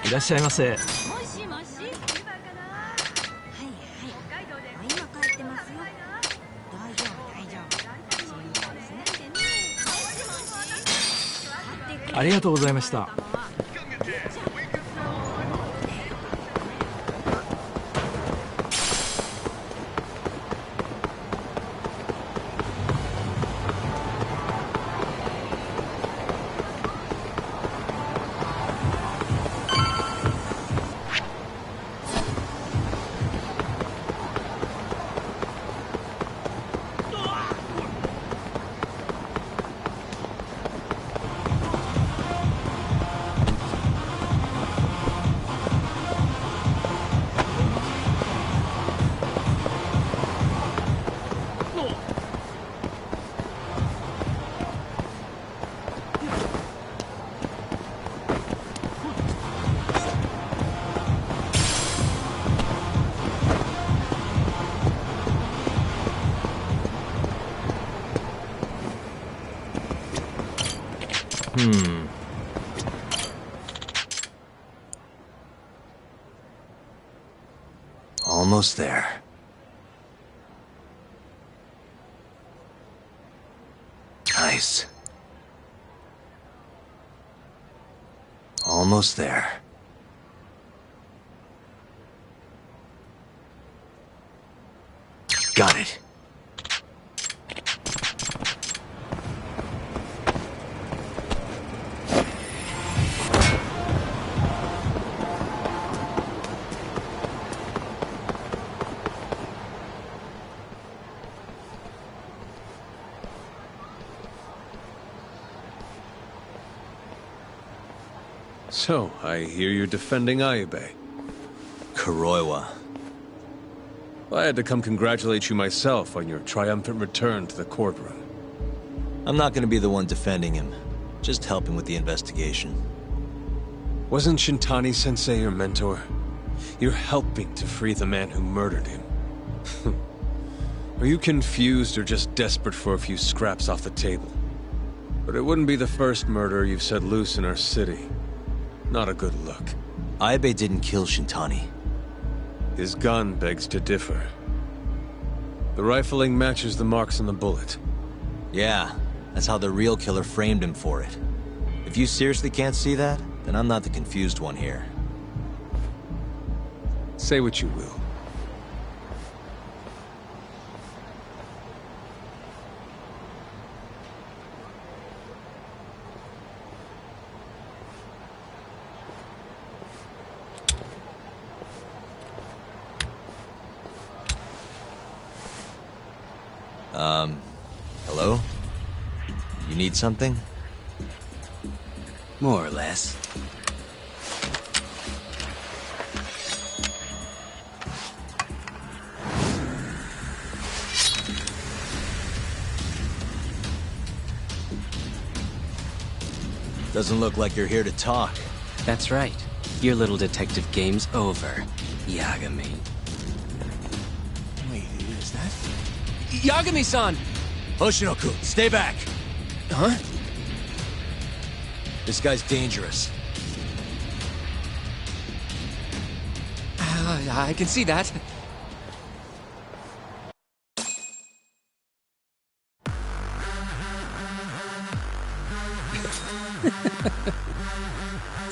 いらっしゃいませ。もしもし。はいはい。今帰ってますよ。大丈夫大丈夫。心配しないでね。ありがとうございました。Almost there. Nice. Almost there. Got it. So, I hear you're defending Ayube. Kuroiwa. I had to come congratulate you myself on your triumphant return to the courtroom. I'm not gonna be the one defending him. Just helping with the investigation. Wasn't Shintani-sensei your mentor? You're helping to free the man who murdered him. Are you confused or just desperate for a few scraps off the table? But it wouldn't be the first murder you've set loose in our city. Not a good look. Ayube didn't kill Shintani. His gun begs to differ. The rifling matches the marks on the bullet. Yeah, that's how the real killer framed him for it. If you seriously can't see that, then I'm not the confused one here. Say what you will. Hello? You need something? More or less. Doesn't look like you're here to talk. That's right. Your little detective game's over, Yagami. Wait, is that? Yagami-san! Hoshino-kun, stay back! Huh? This guy's dangerous. I can see that.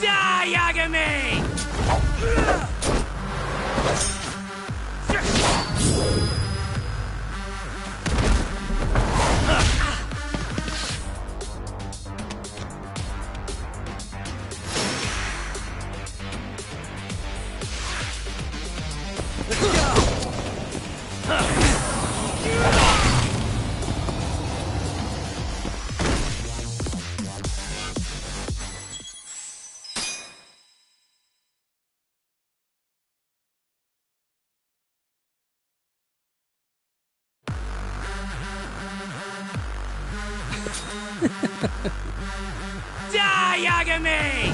Die, Yagami! Die, Yagami!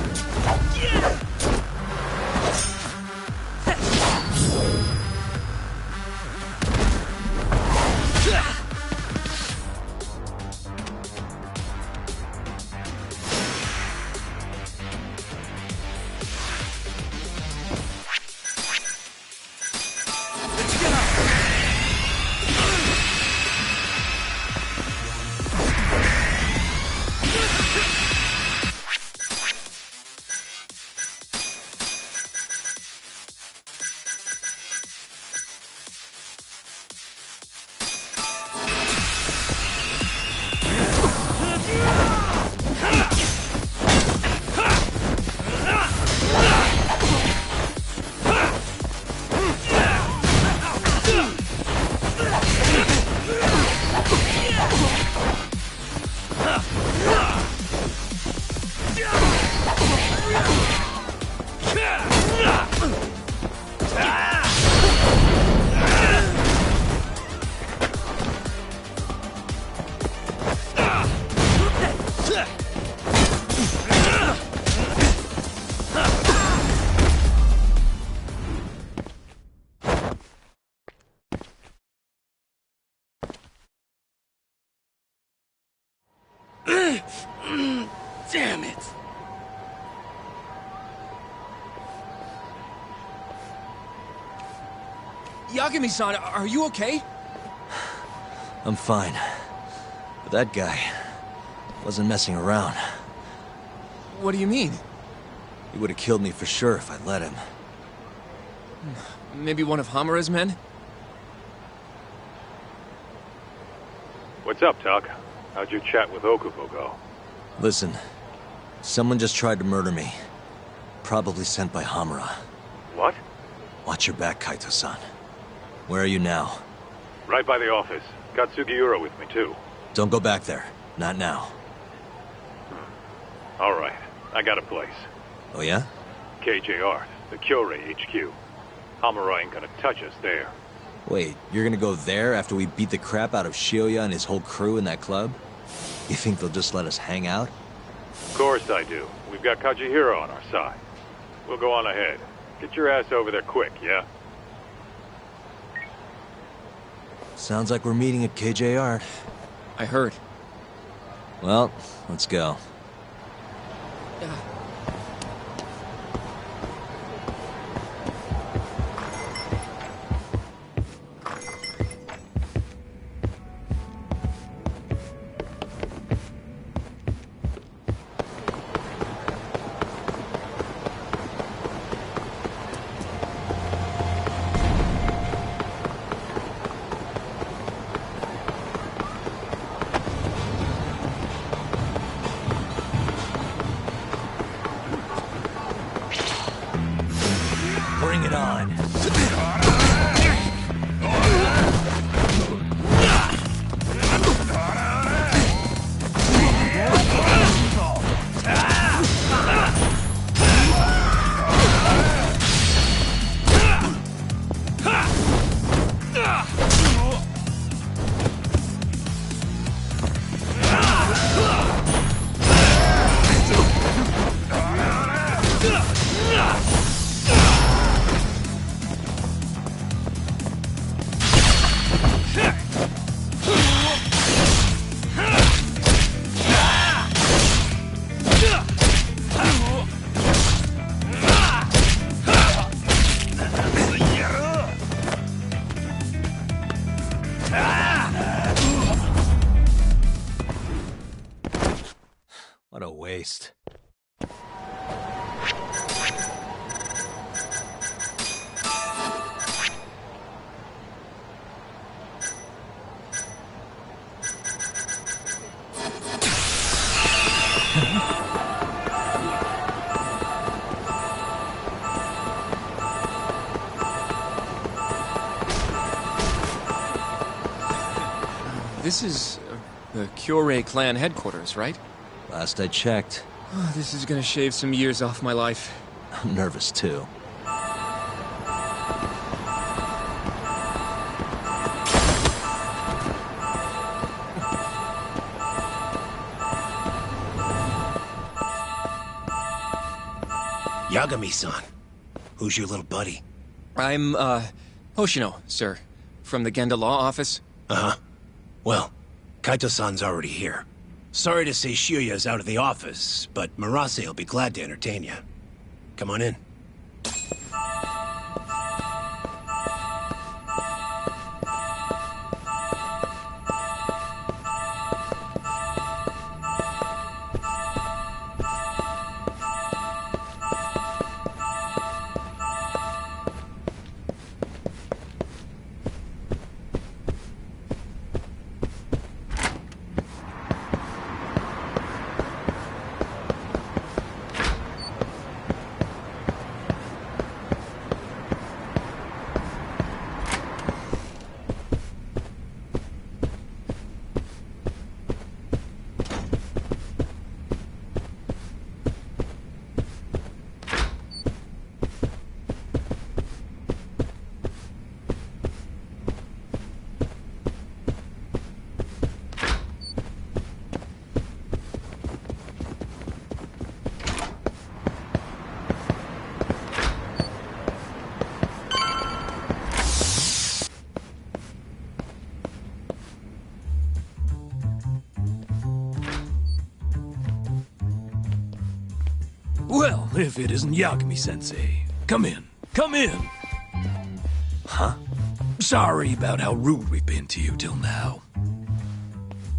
Yagami-san, are you okay? I'm fine. But that guy wasn't messing around. What do you mean? He would have killed me for sure if I'd let him. Maybe one of Hamura's men? What's up, Tuck? How'd your chat with Okubo go? Listen, someone just tried to murder me. Probably sent by Hamura. What? Watch your back, Kaito-san. Where are you now? Right by the office. Got Sugiura with me, too. Don't go back there. Not now. All right. I got a place. Oh yeah? KJR, the Kyorei HQ. Hamura ain't gonna touch us there. Wait, you're gonna go there after we beat the crap out of Shioya and his whole crew in that club? You think they'll just let us hang out? Of course I do. We've got Kajihiro on our side. We'll go on ahead. Get your ass over there quick, yeah? Sounds like we're meeting at KJR. I heard. Well, let's go. Bring it on. What a waste. This is the Kyorei clan headquarters, right? Last I checked. Oh, this is gonna shave some years off my life. I'm nervous too. Yagami-san. Who's your little buddy? I'm, Hoshino, sir. From the Genda Law Office. Uh-huh. Well, Kaito-san's already here. Sorry to say Shioya's out of the office, but Murase will be glad to entertain you. Come on in. Well, if it isn't Yagami-sensei. Come in. Come in. Huh? Sorry about how rude we've been to you till now.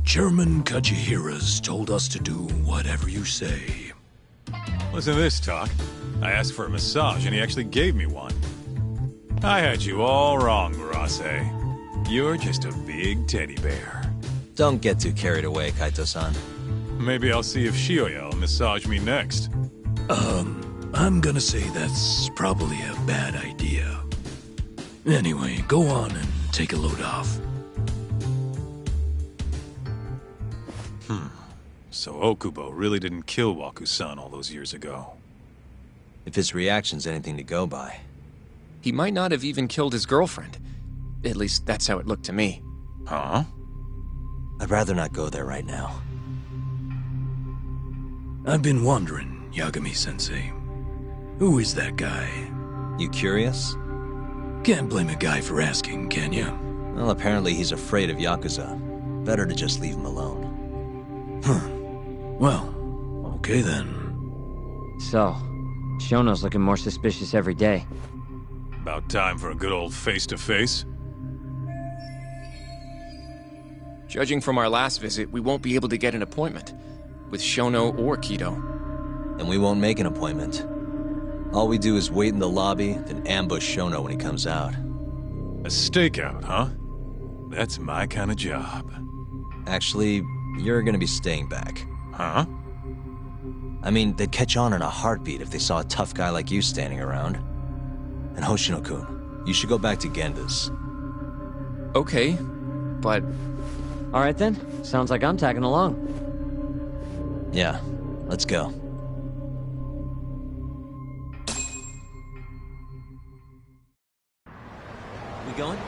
Chairman Kajihira's told us to do whatever you say. Listen to this talk. I asked for a massage and he actually gave me one. I had you all wrong, Murase. You're just a big teddy bear. Don't get too carried away, Kaito-san. Maybe I'll see if Shioya will massage me next. I'm gonna say that's probably a bad idea. Anyway, go on and take a load off. So Okubo really didn't kill Waku-san all those years ago. If his reaction's anything to go by. He might not have even killed his girlfriend. At least that's how it looked to me. Huh? I'd rather not go there right now. I've been wondering, Yagami-sensei. Who is that guy? You curious? Can't blame a guy for asking, can you? Well, apparently he's afraid of Yakuza. Better to just leave him alone. Well, okay then. So, Shono's looking more suspicious every day. About time for a good old face-to-face. Judging from our last visit, we won't be able to get an appointment with Shono or Kido. And we won't make an appointment. All we do is wait in the lobby, then ambush Shono when he comes out. A stakeout, huh? That's my kind of job. Actually, you're gonna be staying back. Huh? I mean, they'd catch on in a heartbeat if they saw a tough guy like you standing around. And Hoshino-kun, you should go back to Genda's. Okay, but... Alright then, sounds like I'm tagging along. Yeah, let's go. We going?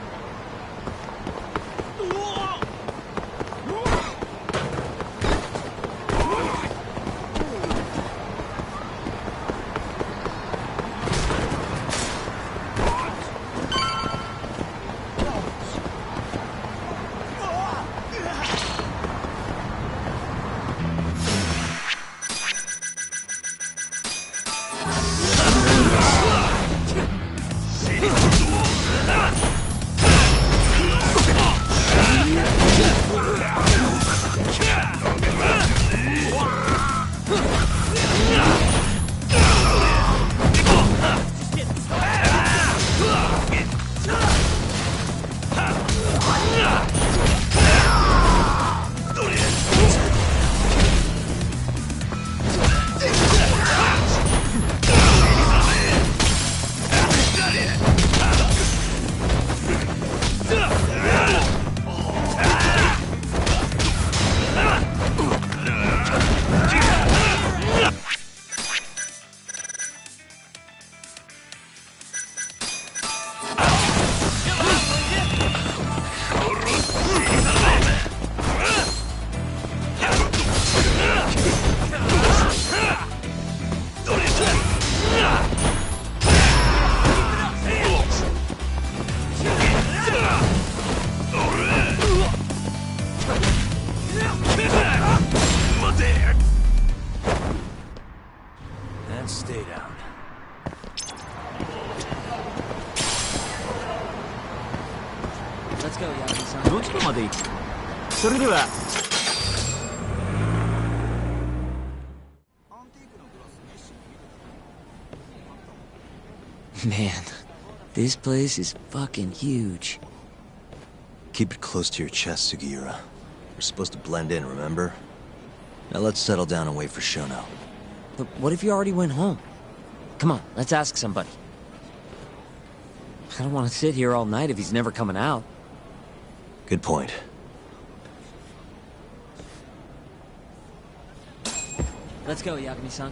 And stay down. Let's go, Yagi-san. どちらまで行く？それでは。Man, this place is fucking huge. Keep it close to your chest, Sugiura. We're supposed to blend in, remember? Now let's settle down and wait for Shono. But what if you already went home? Come on, let's ask somebody. I don't want to sit here all night if he's never coming out. Good point. Let's go, Yagami-san.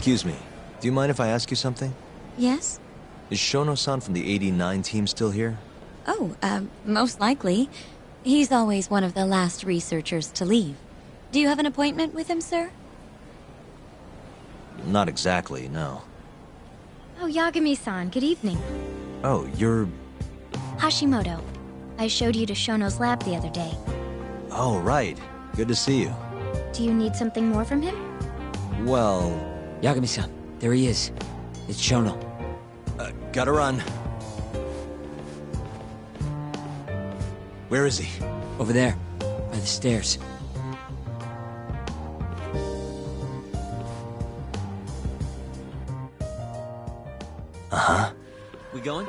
Excuse me. Do you mind if I ask you something? Yes? Is Shono-san from the 89 team still here? Oh, most likely. He's always one of the last researchers to leave. Do you have an appointment with him, sir? Not exactly, no. Oh, Yagami-san, good evening. Oh, you're... Hashimoto. I showed you to Shono's lab the other day. Oh, right. Good to see you. Do you need something more from him? Well... Yagami-san, there he is. It's Shono. Gotta run. Where is he? Over there, by the stairs. Uh-huh. We going?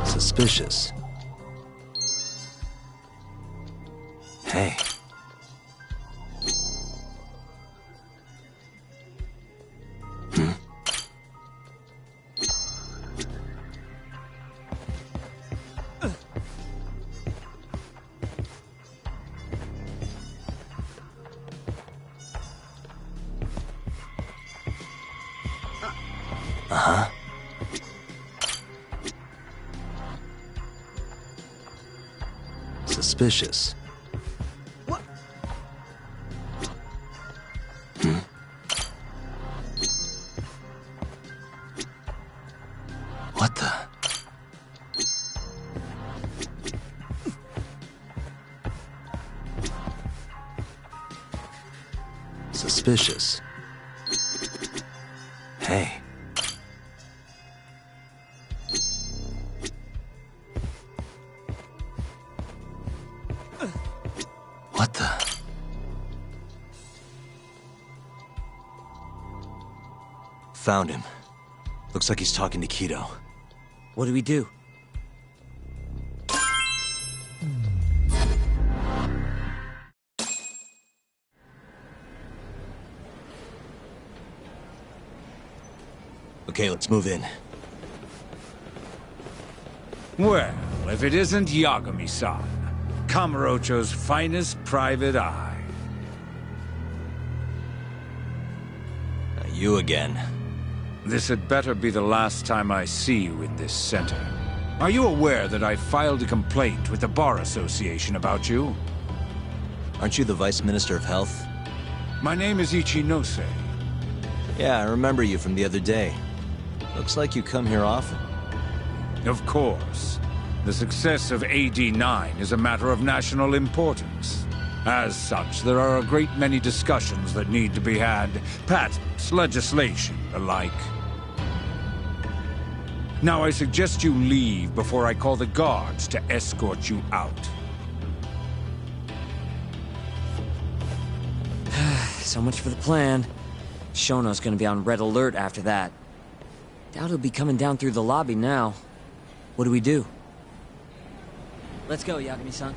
Suspicious. Hey. Uh-huh. Suspicious. What? What the? Suspicious. Hey. What the? Found him. Looks like he's talking to Kido. What do we do? Okay, let's move in. Well, if it isn't Yagami-san, Kamurocho's finest private eye. You again. This had better be the last time I see you in this center. Are you aware that I filed a complaint with the Bar Association about you? Aren't you the Vice Minister of Health? My name is Ichinose. Yeah, I remember you from the other day. Looks like you come here often. Of course. The success of AD9 is a matter of national importance. As such, there are a great many discussions that need to be had. Patents, legislation, the like. Now I suggest you leave before I call the guards to escort you out. So much for the plan. Shono's gonna be on red alert after that. Doubt he'll be coming down through the lobby now. What do we do? Let's go, Yagami-san.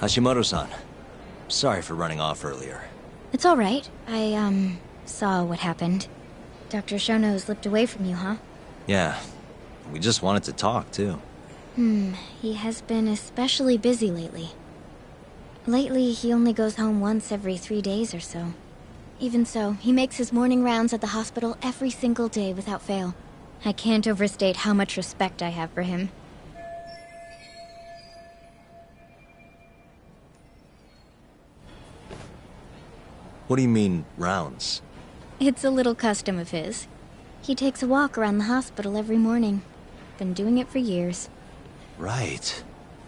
Hashimoto-san. Sorry for running off earlier. It's all right. I, saw what happened. Dr. Shono slipped away from you, huh? Yeah. We just wanted to talk, too. He has been especially busy lately. Lately, he only goes home once every 3 days or so. Even so, he makes his morning rounds at the hospital every single day without fail. I can't overstate how much respect I have for him. What do you mean, rounds? It's a little custom of his. He takes a walk around the hospital every morning. Been doing it for years. Right.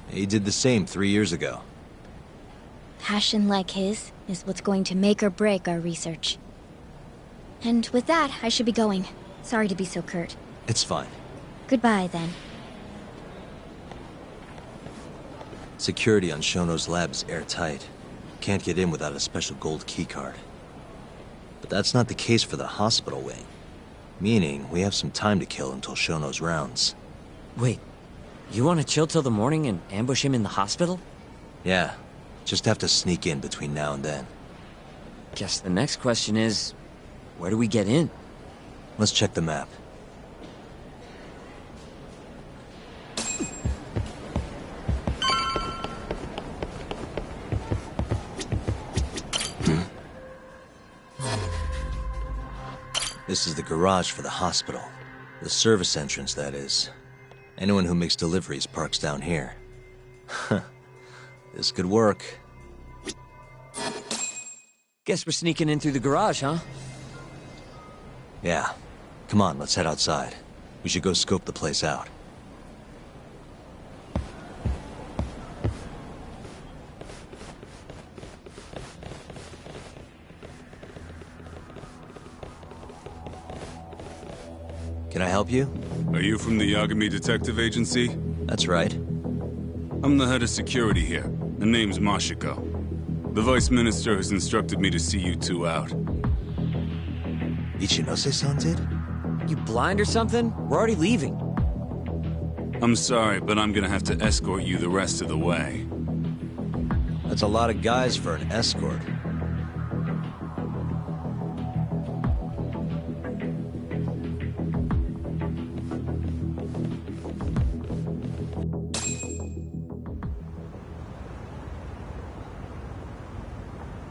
He did the same 3 years ago. Passion like his is what's going to make or break our research. And with that, I should be going. Sorry to be so curt. It's fine. Goodbye, then. Security on Shono's lab is airtight. Can't get in without a special gold keycard. But that's not the case for the hospital wing. Meaning, we have some time to kill until Shono's rounds. Wait, you want to chill till the morning and ambush him in the hospital? Yeah, just have to sneak in between now and then. Guess the next question is, where do we get in? Let's check the map. This is the garage for the hospital. The service entrance, that is. Anyone who makes deliveries parks down here. This could work. Guess we're sneaking in through the garage, huh? Yeah. Come on, let's head outside. We should go scope the place out. Can I help you? Are you from the Yagami Detective Agency? That's right. I'm the head of security here. The name's Mashiko. The Vice Minister has instructed me to see you two out. Ichinose-san did? You blind or something? We're already leaving. I'm sorry, but I'm gonna have to escort you the rest of the way. That's a lot of guys for an escort.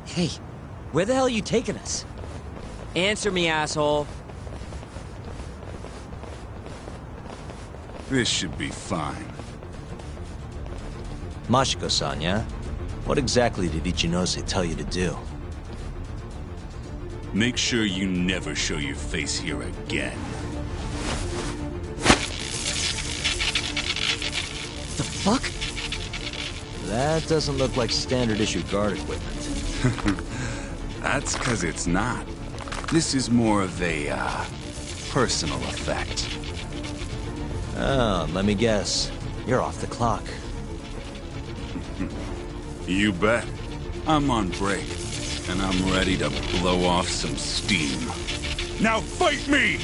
Hey, where the hell are you taking us? Answer me, asshole. This should be fine. Mashiko-san, yeah? What exactly did Ichinose tell you to do? Make sure you never show your face here again. The fuck? That doesn't look like standard issue guard equipment. That's 'cause it's not. This is more of a, personal effect. Oh, let me guess. You're off the clock. You bet. I'm on break, and I'm ready to blow off some steam. Now fight me!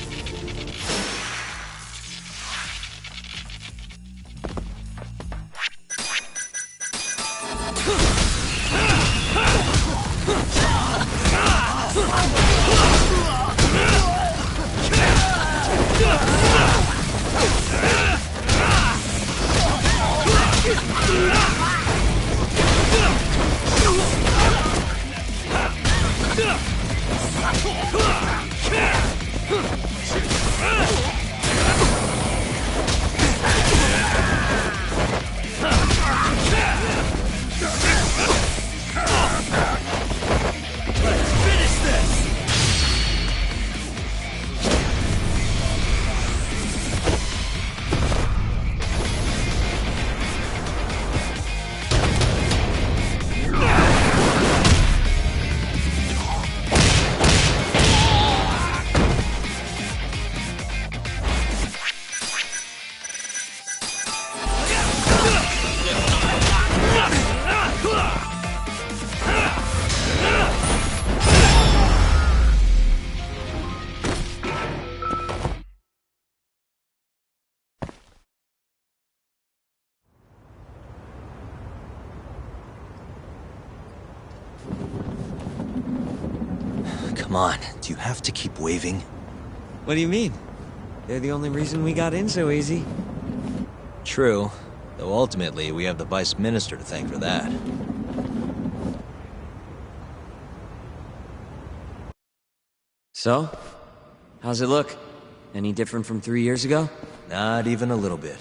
Come on, do you have to keep waving? What do you mean? They're the only reason we got in so easy. True, though ultimately we have the Vice Minister to thank for that. So? How's it look? Any different from 3 years ago? Not even a little bit.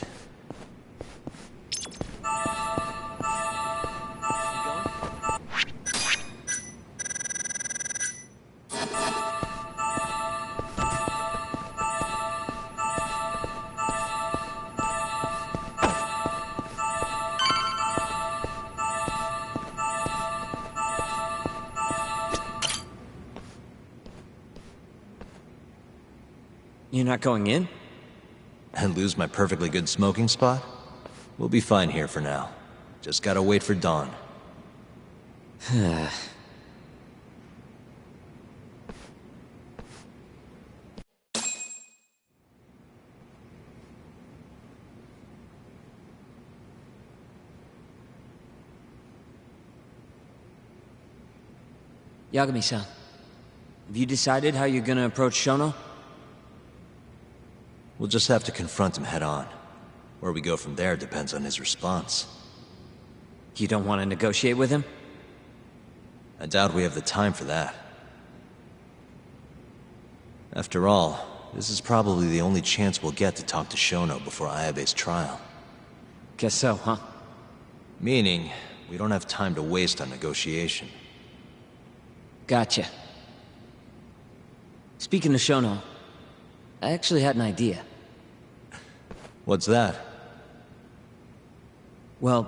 You're not going in? And lose my perfectly good smoking spot? We'll be fine here for now. Just gotta wait for dawn. Yagami-san, have you decided how you're gonna approach Shono? We'll just have to confront him head on. Where we go from there depends on his response. You don't want to negotiate with him? I doubt we have the time for that. After all, this is probably the only chance we'll get to talk to Shono before Ayabe's trial. Guess so, huh? Meaning, we don't have time to waste on negotiation. Gotcha. Speaking of Shono, I actually had an idea. What's that? Well,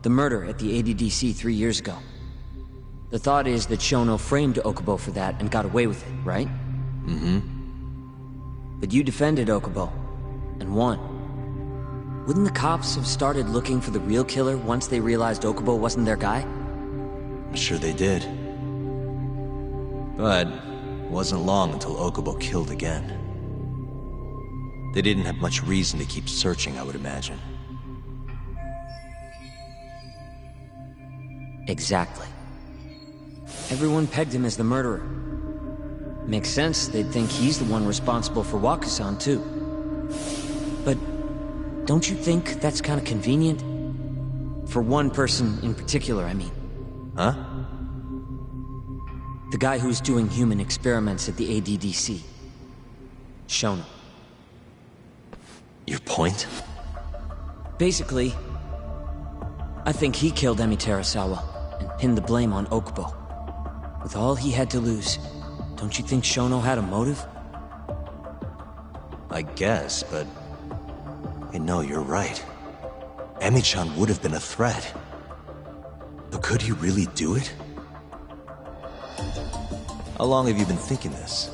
the murder at the ADDC 3 years ago. The thought is that Shono framed Okubo for that and got away with it, right? Mm-hmm. But you defended Okubo, and won. Wouldn't the cops have started looking for the real killer once they realized Okubo wasn't their guy? I'm sure they did. But it wasn't long until Okubo killed again. They didn't have much reason to keep searching, I would imagine. Exactly. Everyone pegged him as the murderer. Makes sense, they'd think he's the one responsible for Wakusan, too. But don't you think that's kind of convenient? For one person in particular, I mean. Huh? The guy who's doing human experiments at the ADDC. Shono. Your point? Basically, I think he killed Emi Terasawa and pinned the blame on Okubo. With all he had to lose, don't you think Shono had a motive? I guess, but... Hey, no, you're right. Emi-chan would have been a threat. But could he really do it? How long have you been thinking this?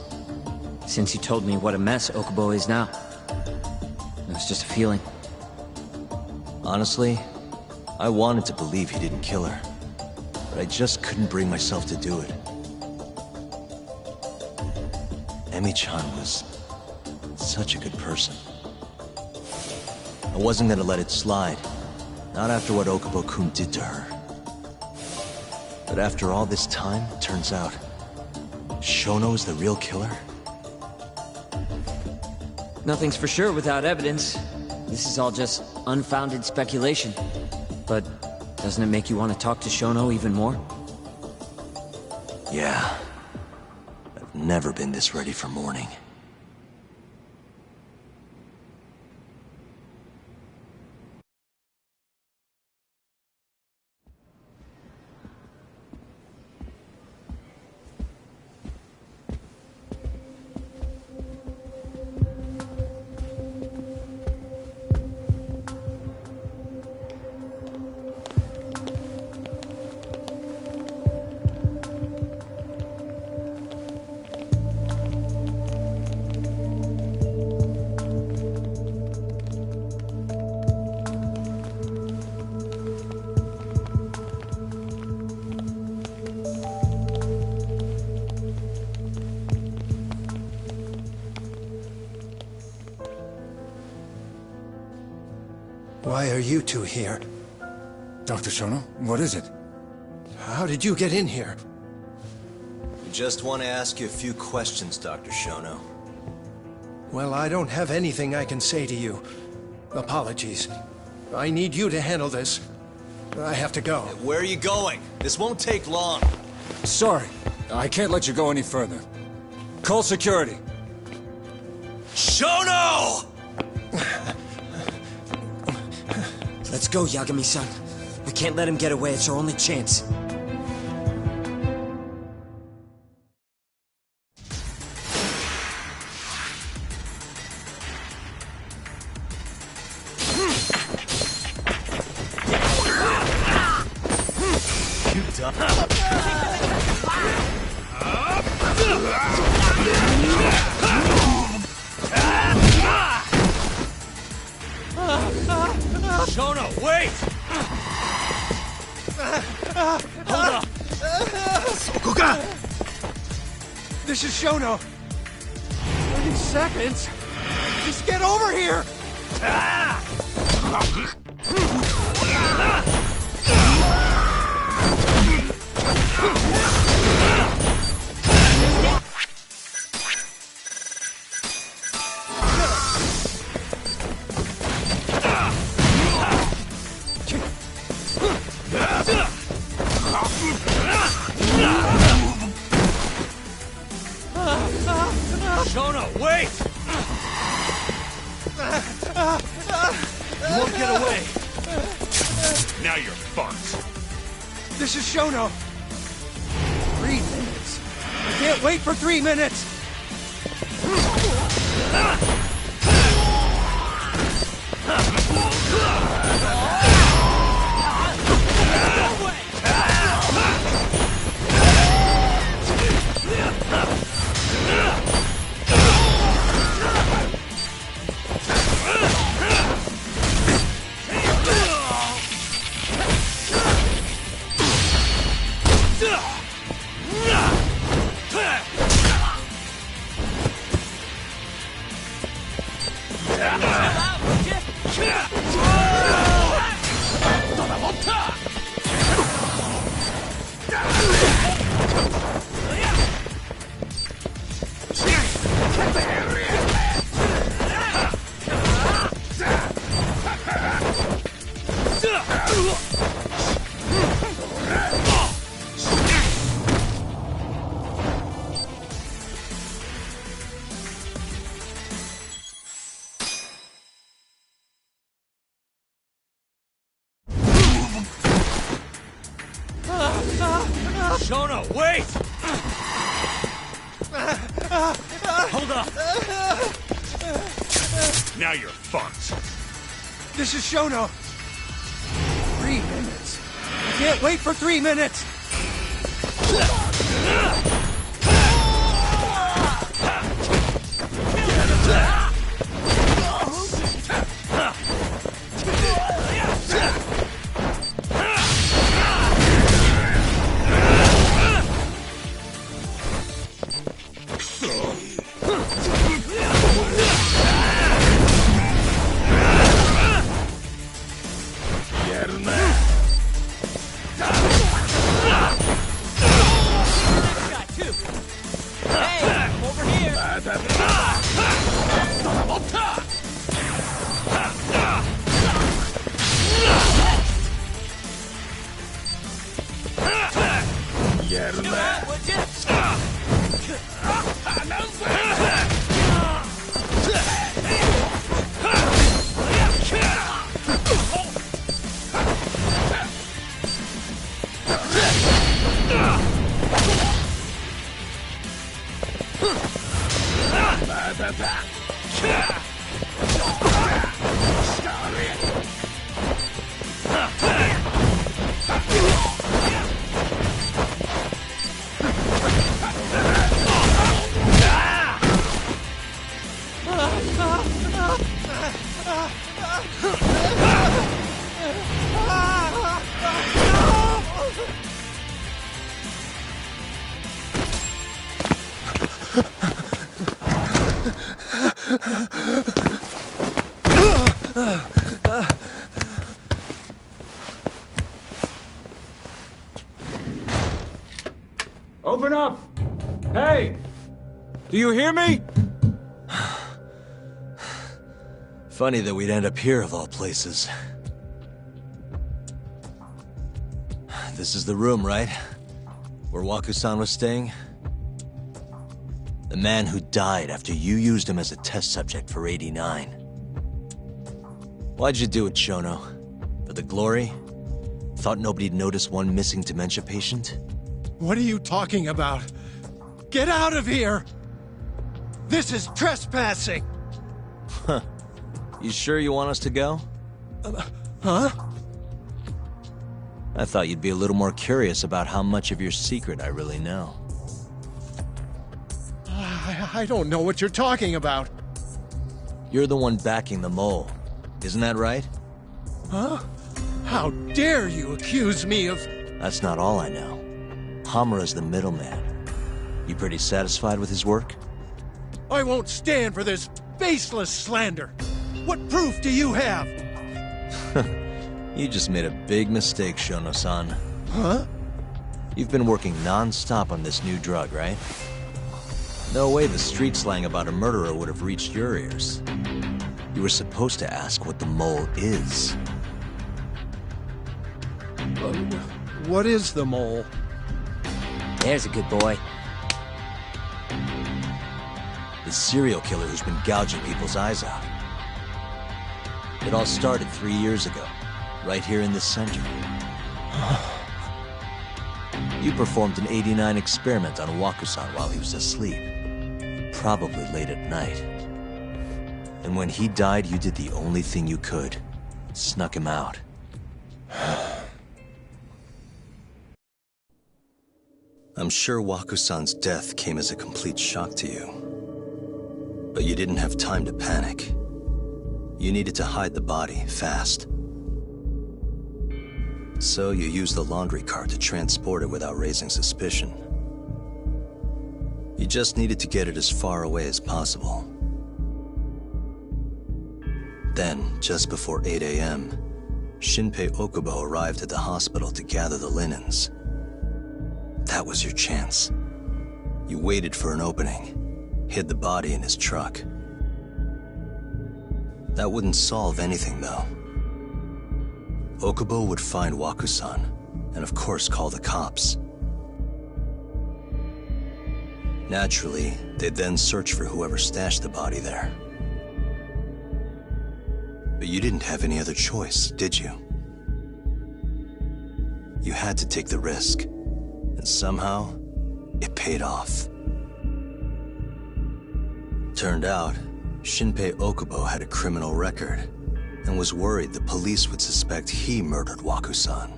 Since you told me what a mess Okubo is now. It was just a feeling. Honestly, I wanted to believe he didn't kill her. But I just couldn't bring myself to do it. Emi-chan was such a good person. I wasn't gonna let it slide. Not after what Okubo-kun did to her. But after all this time, it turns out Shono is the real killer? Nothing's for sure without evidence. This is all just unfounded speculation. But doesn't it make you want to talk to Shono even more? Yeah. I've never been this ready for morning. Why are you two here? Dr. Shono, what is it? How did you get in here? We just want to ask you a few questions, Dr. Shono. Well, I don't have anything I can say to you. Apologies. I need you to handle this. I have to go. Where are you going? This won't take long. Sorry, I can't let you go any further. Call security. Shono! Let's go, Yagami-san. We can't let him get away. It's our only chance. Shono, wait! Hold up! Sokoka! This is Shono. 30 seconds? Just get over here! Shono, wait! You won't get away. Now you're fucked. This is Shono. 3 minutes. I can't wait for 3 minutes! Shono, wait! Hold up! Now you're fucked. This is Shono. 3 minutes. I can't wait for 3 minutes! Open up! Hey! Do you hear me? Funny that we'd end up here of all places. This is the room, right? Where Waku-san was staying? The man who died after you used him as a test subject for 89. Why'd you do it, Shono? For the glory? Thought nobody'd notice one missing dementia patient? What are you talking about? Get out of here! This is trespassing! Huh. You sure you want us to go? Huh? I thought you'd be a little more curious about how much of your secret I really know. I don't know what you're talking about. You're the one backing the mole. Isn't that right? Huh? How dare you accuse me of... That's not all I know. Hamura's the middleman. You pretty satisfied with his work? I won't stand for this baseless slander. What proof do you have? You just made a big mistake, Shono-san. Huh? You've been working non-stop on this new drug, right? No way the street slang about a murderer would have reached your ears. You were supposed to ask what the mole is. What is the mole? There's a good boy. The serial killer who's been gouging people's eyes out. It all started 3 years ago, right here in this center. You performed an 89 experiment on Waku-san while he was asleep. Probably late at night. And when he died, you did the only thing you could. Snuck him out. I'm sure Waku-san's death came as a complete shock to you. But you didn't have time to panic. You needed to hide the body, fast. So you used the laundry cart to transport it without raising suspicion. You just needed to get it as far away as possible. Then, just before 8 a.m., Shinpei Okubo arrived at the hospital to gather the linens. That was your chance. You waited for an opening, hid the body in his truck. That wouldn't solve anything, though. Okubo would find Waku-san, and of course call the cops. Naturally, they'd then search for whoever stashed the body there. But you didn't have any other choice, did you? You had to take the risk, and somehow, it paid off. Turned out, Shinpei Okubo had a criminal record, and was worried the police would suspect he murdered Waku-san.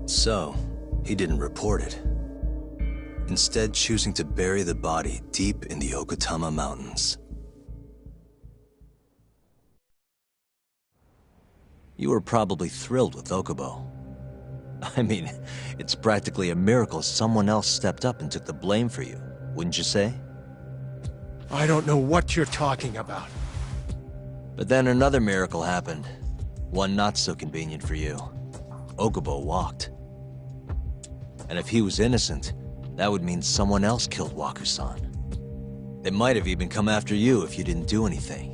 So, he didn't report it. Instead choosing to bury the body deep in the Okutama Mountains. You were probably thrilled with Okubo. I mean, it's practically a miracle someone else stepped up and took the blame for you, wouldn't you say? I don't know what you're talking about. But then another miracle happened. One not so convenient for you. Okubo walked. And if he was innocent, that would mean someone else killed Waku-san. They might have even come after you if you didn't do anything.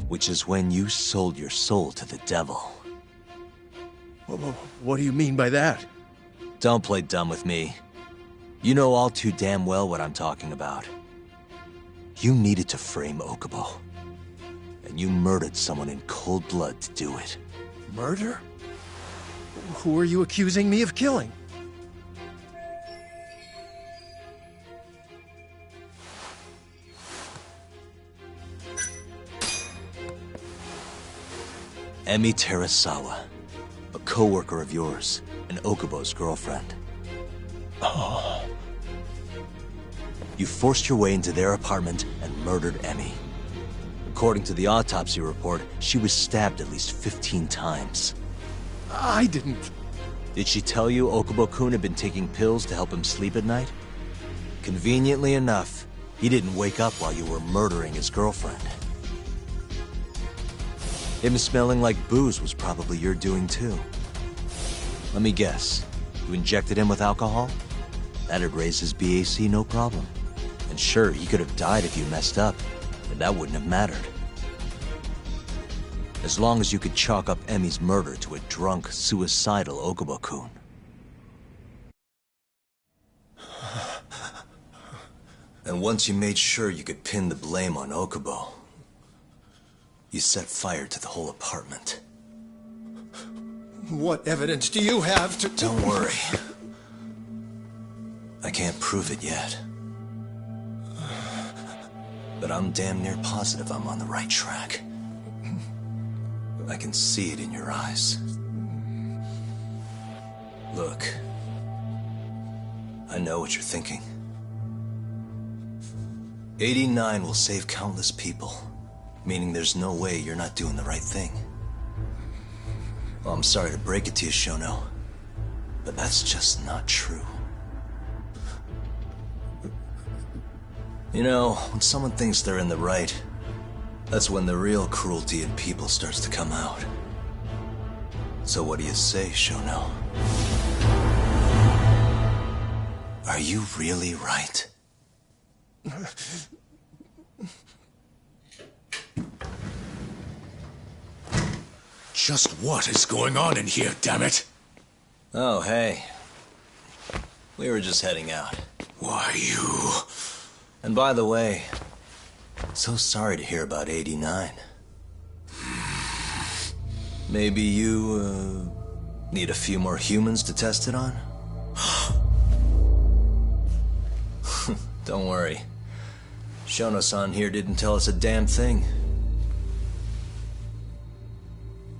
Which is when you sold your soul to the devil. What do you mean by that? Don't play dumb with me. You know all too damn well what I'm talking about. You needed to frame Okubo. And you murdered someone in cold blood to do it. Murder? Who are you accusing me of killing? Emi Terasawa, a co-worker of yours, and Okubo's girlfriend. Oh. You forced your way into their apartment and murdered Emi. According to the autopsy report, she was stabbed at least 15 times. I didn't... Did she tell you Okubo-kun had been taking pills to help him sleep at night? Conveniently enough, he didn't wake up while you were murdering his girlfriend. Him smelling like booze was probably your doing too. Let me guess, you injected him with alcohol? That'd raise his BAC no problem. And sure, he could have died if you messed up, but that wouldn't have mattered. As long as you could chalk up Emi's murder to a drunk, suicidal Okubo-kun. And once you made sure you could pin the blame on Okubo, you set fire to the whole apartment. What evidence do you have to... Don't worry. I can't prove it yet. But I'm damn near positive I'm on the right track. I can see it in your eyes. Look, I know what you're thinking. 89 will save countless people, meaning there's no way you're not doing the right thing. Well, I'm sorry to break it to you, Shono, but that's just not true. You know, when someone thinks they're in the right, that's when the real cruelty in people starts to come out. So what do you say, Shono? Are you really right? Just what is going on in here, damn it? Oh, hey. We were just heading out. Why, you... And by the way, so sorry to hear about 89. Maybe you, need a few more humans to test it on? Don't worry. Shono-san here didn't tell us a damn thing.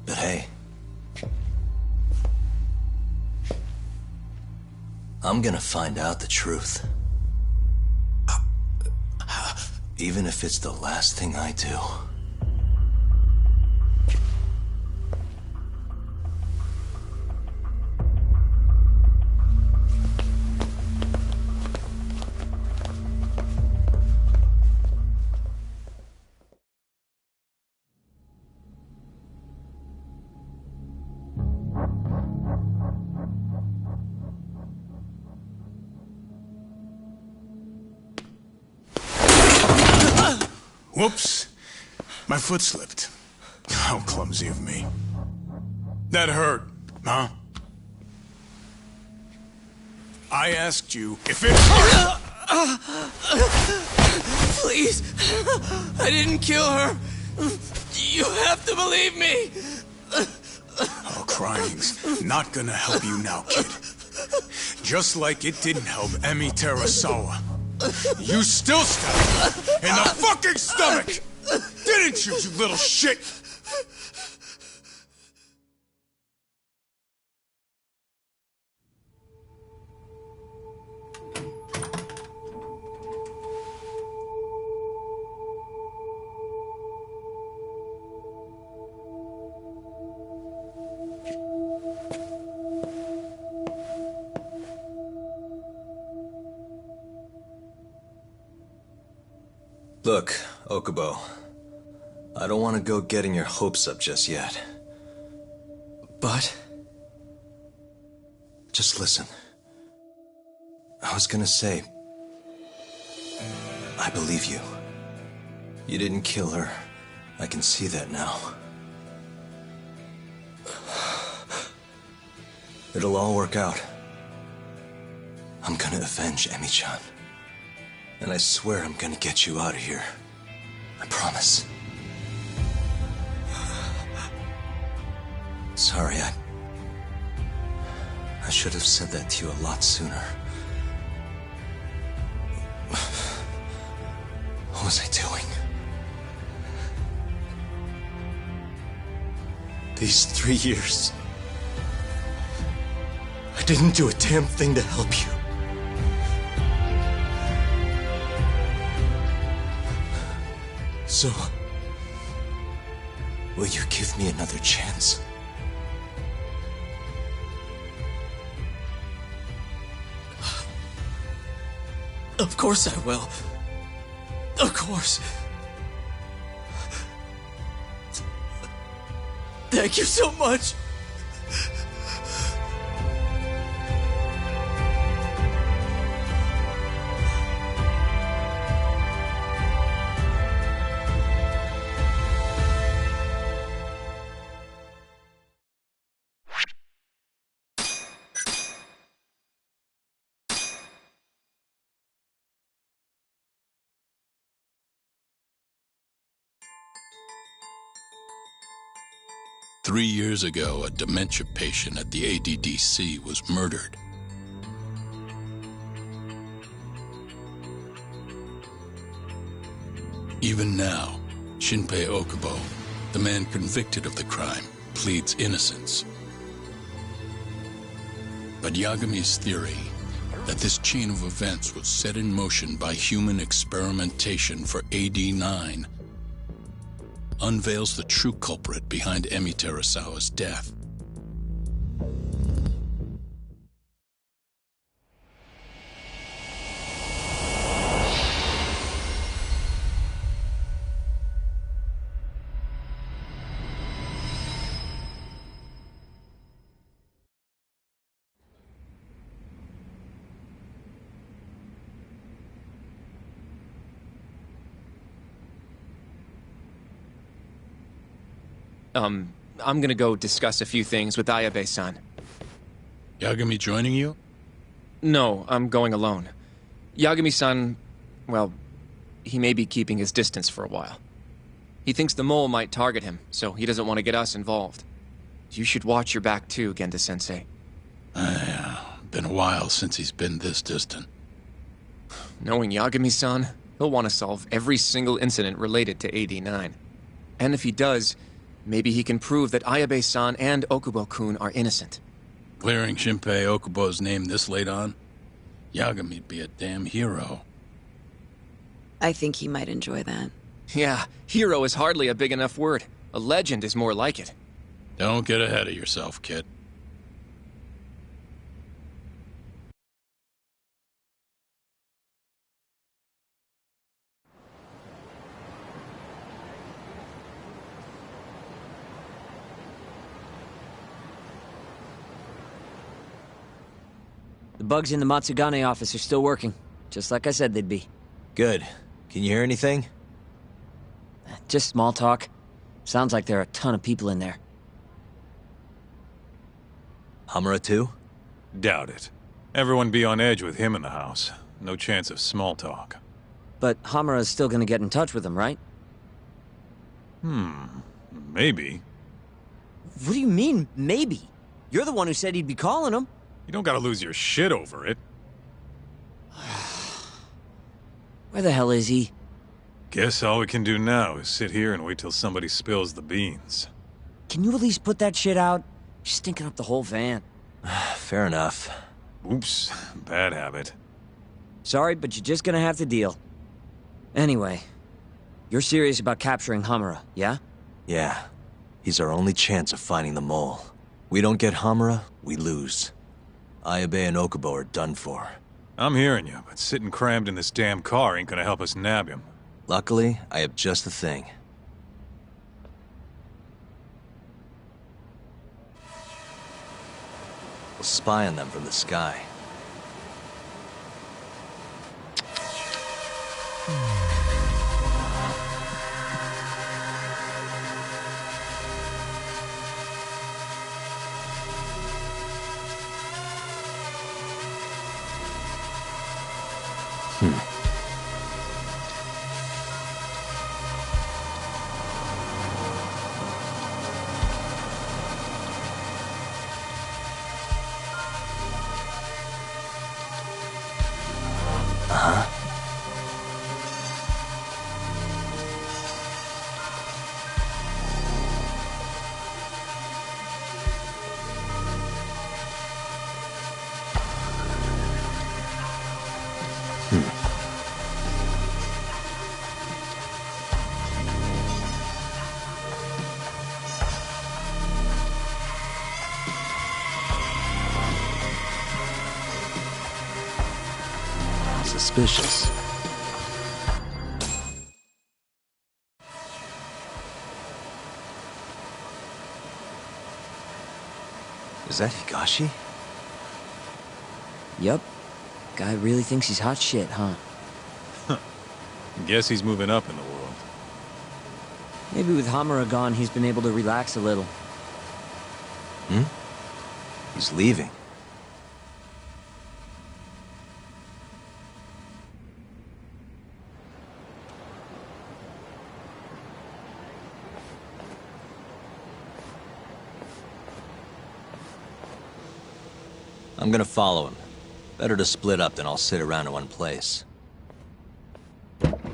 But hey, I'm gonna find out the truth. Even if it's the last thing I do. Whoops. My foot slipped. How clumsy of me. That hurt, huh? I asked you if it hurt! Please! I didn't kill her! You have to believe me! Oh, crying's not gonna help you now, kid. Just like it didn't help Emi Terasawa. You still stabbed her in the fucking stomach! Didn't you, you little shit? Look, Okubo, I don't want to go getting your hopes up just yet. But... just listen. I was gonna say... I believe you. You didn't kill her. I can see that now. It'll all work out. I'm gonna avenge Emi-chan. And I swear I'm gonna get you out of here. I promise. Sorry, I should have said that to you a lot sooner. What was I doing? These 3 years, I didn't do a damn thing to help you. So, will you give me another chance? Of course I will. Of course. Thank you so much. 3 years ago, a dementia patient at the ADDC was murdered. Even now, Shinpei Okubo, the man convicted of the crime, pleads innocence. But Yagami's theory that this chain of events was set in motion by human experimentation for AD-9 unveils the true culprit behind Emi Terasawa's death. I'm gonna go discuss a few things with Ayabe-san. Yagami joining you? No, I'm going alone. Yagami-san, well, he may be keeping his distance for a while. He thinks the mole might target him, so he doesn't want to get us involved. You should watch your back too, Genda-sensei. Yeah, been a while since he's been this distant. Knowing Yagami-san, he'll want to solve every single incident related to AD-9. And if he does, maybe he can prove that Ayabe-san and Okubo-kun are innocent. Clearing Shinpei Okubo's name this late on? Yagami'd be a damn hero. I think he might enjoy that. Yeah, hero is hardly a big enough word. A legend is more like it. Don't get ahead of yourself, kid. The bugs in the Matsugane office are still working, just like I said they'd be. Good. Can you hear anything? Just small talk. Sounds like there are a ton of people in there. Hamura too? Doubt it. Everyone be on edge with him in the house. No chance of small talk. But Hamura's still gonna get in touch with him, right? Maybe. What do you mean, maybe? You're the one who said he'd be calling him. You don't gotta lose your shit over it. Where the hell is he? Guess all we can do now is sit here and wait till somebody spills the beans. Can you at least put that shit out? You're stinking up the whole van. Fair enough. Oops, bad habit. Sorry, but you're just gonna have to deal. Anyway, you're serious about capturing Hamura, yeah? Yeah. He's our only chance of finding the mole. We don't get Hamura, we lose. Ayabe and Okubo are done for. I'm hearing you, but sitting crammed in this damn car ain't gonna help us nab him. Luckily, I have just the thing. We'll spy on them from the sky. Suspicious. Is that Higashi? Yup. Guy really thinks he's hot shit, huh? Guess he's moving up in the world. Maybe with Hamura gone, he's been able to relax a little. He's leaving. I'm gonna follow him. Better to split up than all sit around in one place.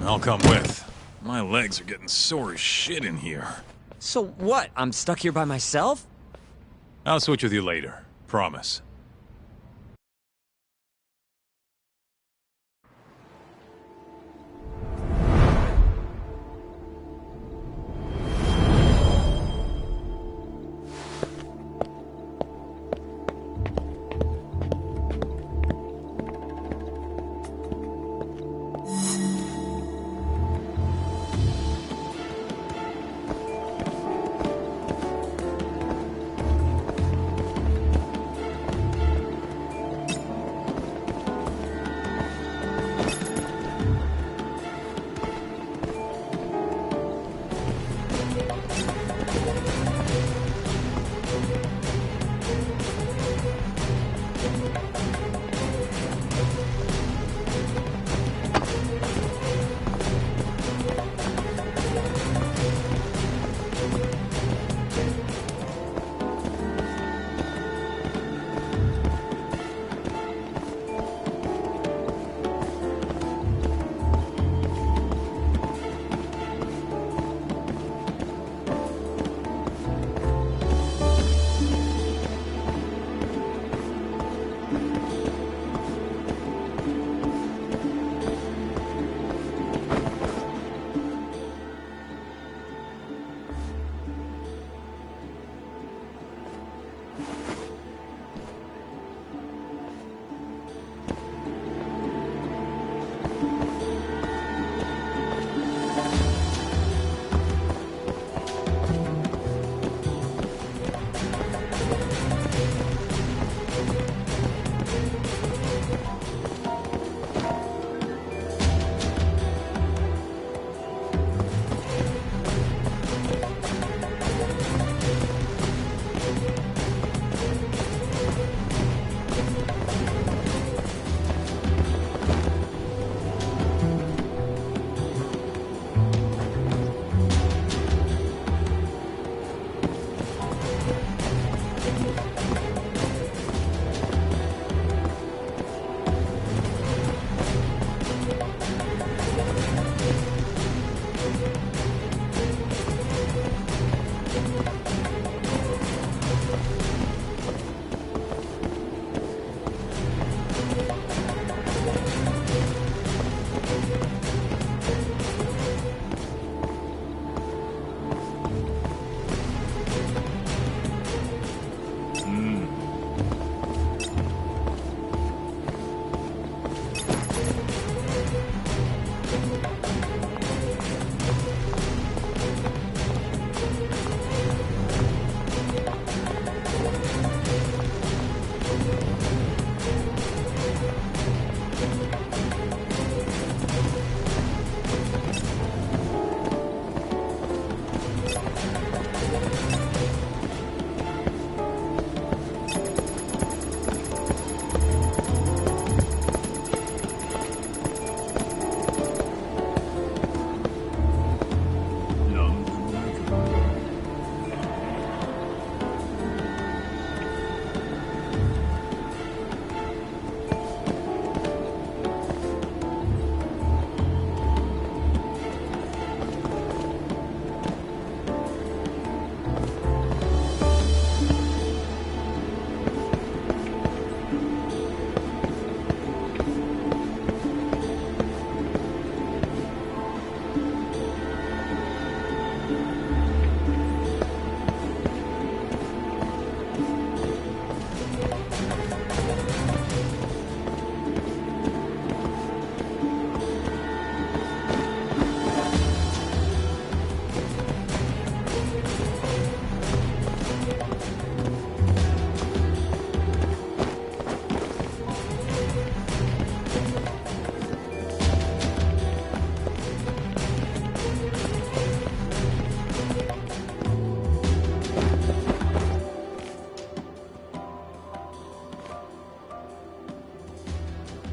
I'll come with. My legs are getting sore as shit in here. So what? I'm stuck here by myself? I'll switch with you later. Promise.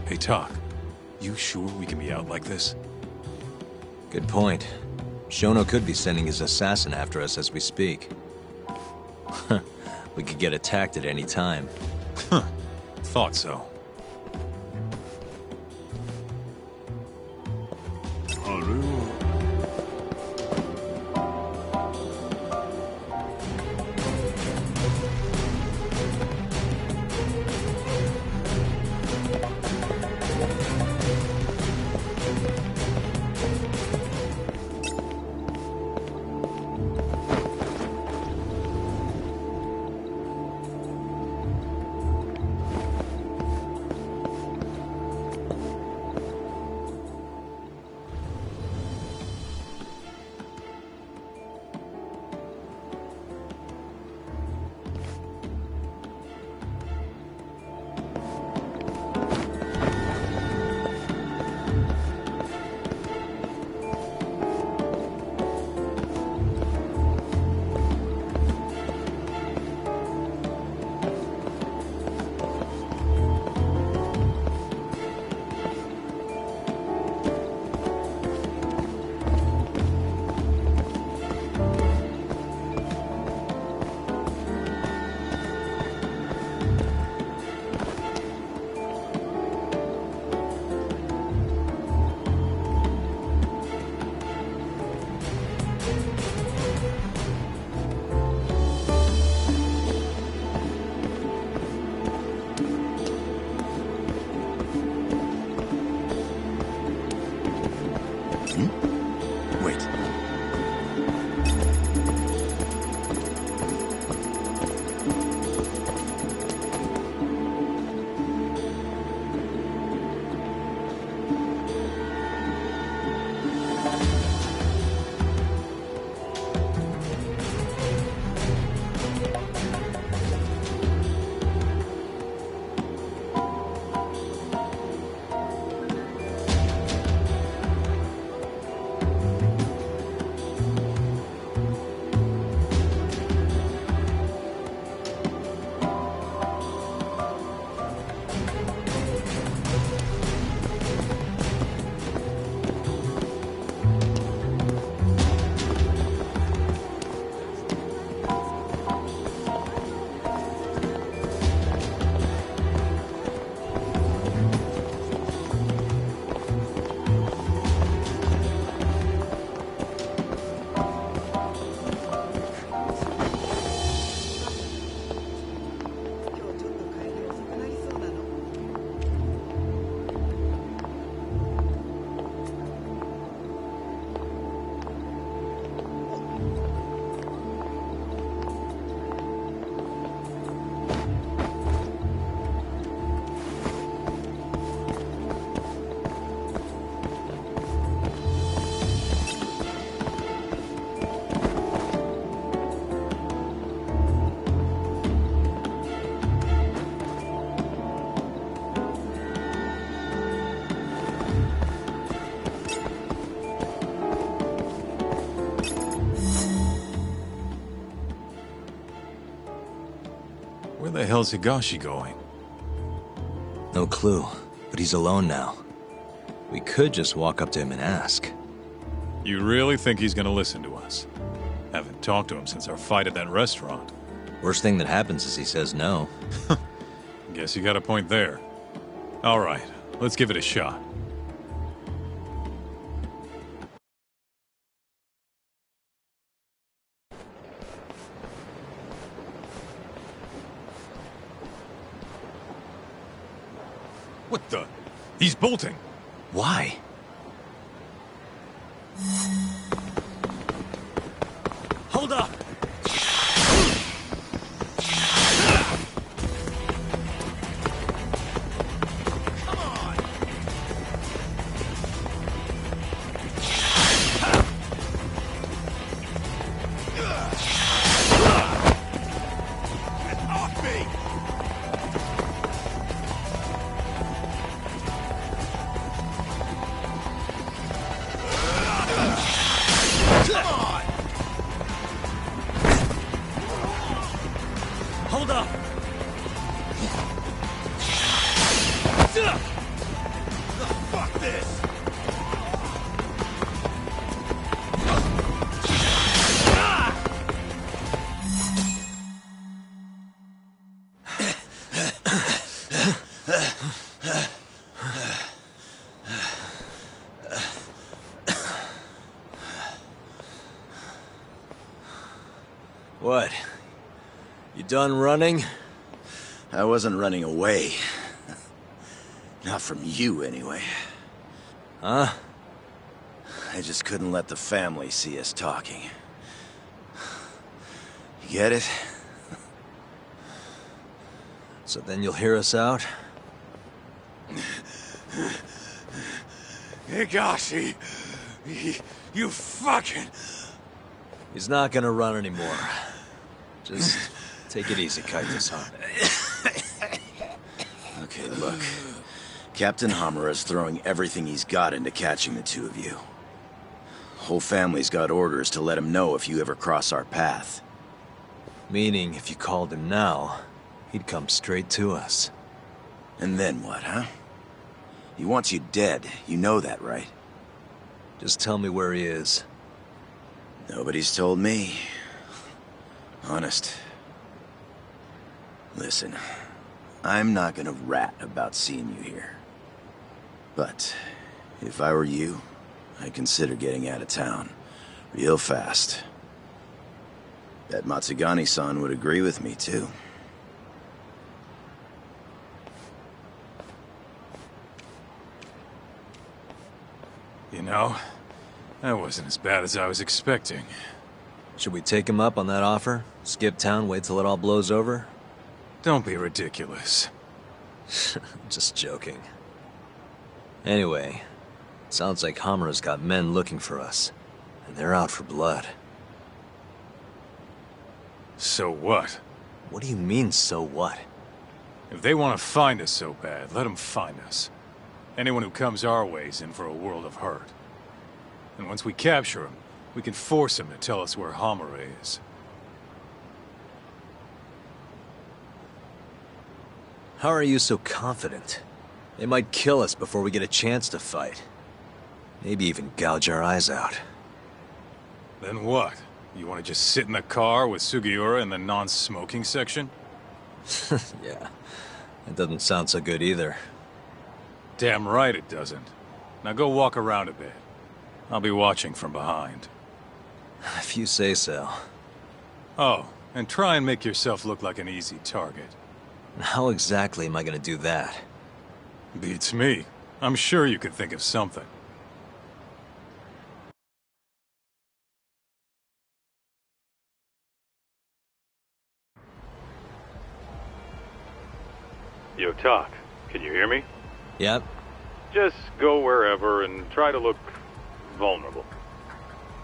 Hey, Talk. You sure we can be out like this? Good point. Shono could be sending his assassin after us as we speak. We could get attacked at any time. thought so. Wait. Where the hell's Higashi going? No clue, but he's alone now. We could just walk up to him and ask. You really think he's gonna listen to us? Haven't talked to him since our fight at that restaurant. Worst thing that happens is he says no. Guess you got a point there. All right, let's give it a shot. What the? He's bolting. Why? Hold up! What? You done running? I wasn't running away. Not from you, anyway. Huh? I just couldn't let the family see us talking. You get it? So then you'll hear us out? Higashi, you fucking... He's not gonna run anymore. Just take it easy, Kaito-san. Okay, look. Captain Hamura's throwing everything he's got into catching the two of you. Whole family's got orders to let him know if you ever cross our path. Meaning, if you called him now, he'd come straight to us. And then what, huh? He wants you dead. You know that, right? Just tell me where he is. Nobody's told me. Honest. Listen, I'm not gonna rat about seeing you here. But, if I were you, I'd consider getting out of town. Real fast. Bet Matsugane-san would agree with me, too. You know, that wasn't as bad as I was expecting. Should we take him up on that offer? Skip town, wait till it all blows over? Don't be ridiculous. Just joking. Anyway, sounds like Hamura's got men looking for us. And they're out for blood. So what? What do you mean, so what? If they want to find us so bad, let them find us. Anyone who comes our way's in for a world of hurt. And once we capture him, we can force him to tell us where Hamura is. How are you so confident? They might kill us before we get a chance to fight. Maybe even gouge our eyes out. Then what? You want to just sit in the car with Sugiura in the non-smoking section? Yeah, that doesn't sound so good either. Damn right it doesn't. Now go walk around a bit. I'll be watching from behind. If you say so. Oh, and try and make yourself look like an easy target. How exactly am I gonna do that? Beats me. I'm sure you could think of something. Yo, Talk. Can you hear me? Yep. Just go wherever and try to look vulnerable.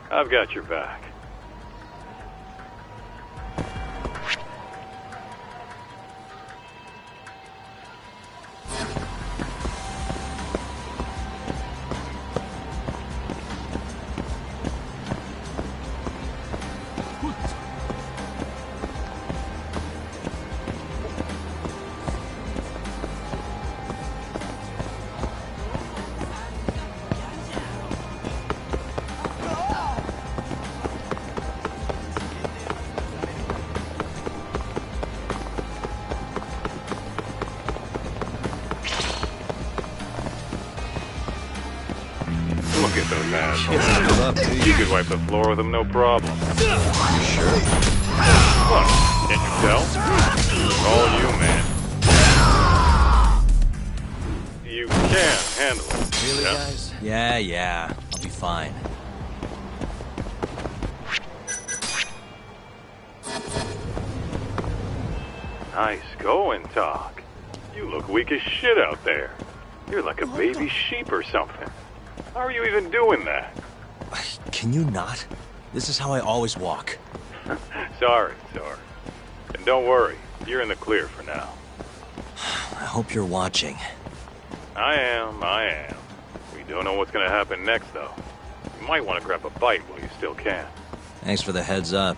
I've got your back. Look at those assholes. You could wipe the floor with them, no problem. You sure? What? Can't you tell? All you, man. You can handle it. Really, yeah? guys? Yeah. I'll be fine. Nice going, Talk. You look weak as shit out there. You're like a baby sheep or something. How are you even doing that? Can you not? This is how I always walk. Sorry. And don't worry, you're in the clear for now. I hope you're watching. I am. We don't know what's gonna happen next, though. You might want to grab a bite while you still can. Thanks for the heads up.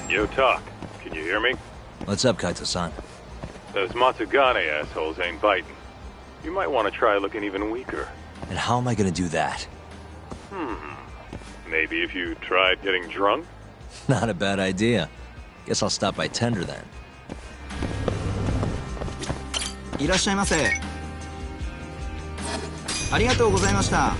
Yo, Talk. Can you hear me? What's up, Kaito-san? Those Matsugane assholes ain't biting. You might want to try looking even weaker. And how am I gonna do that? Maybe if you tried getting drunk? Not a bad idea. Guess I'll stop by Tender then. いらっしゃいませ。ありがとうございました。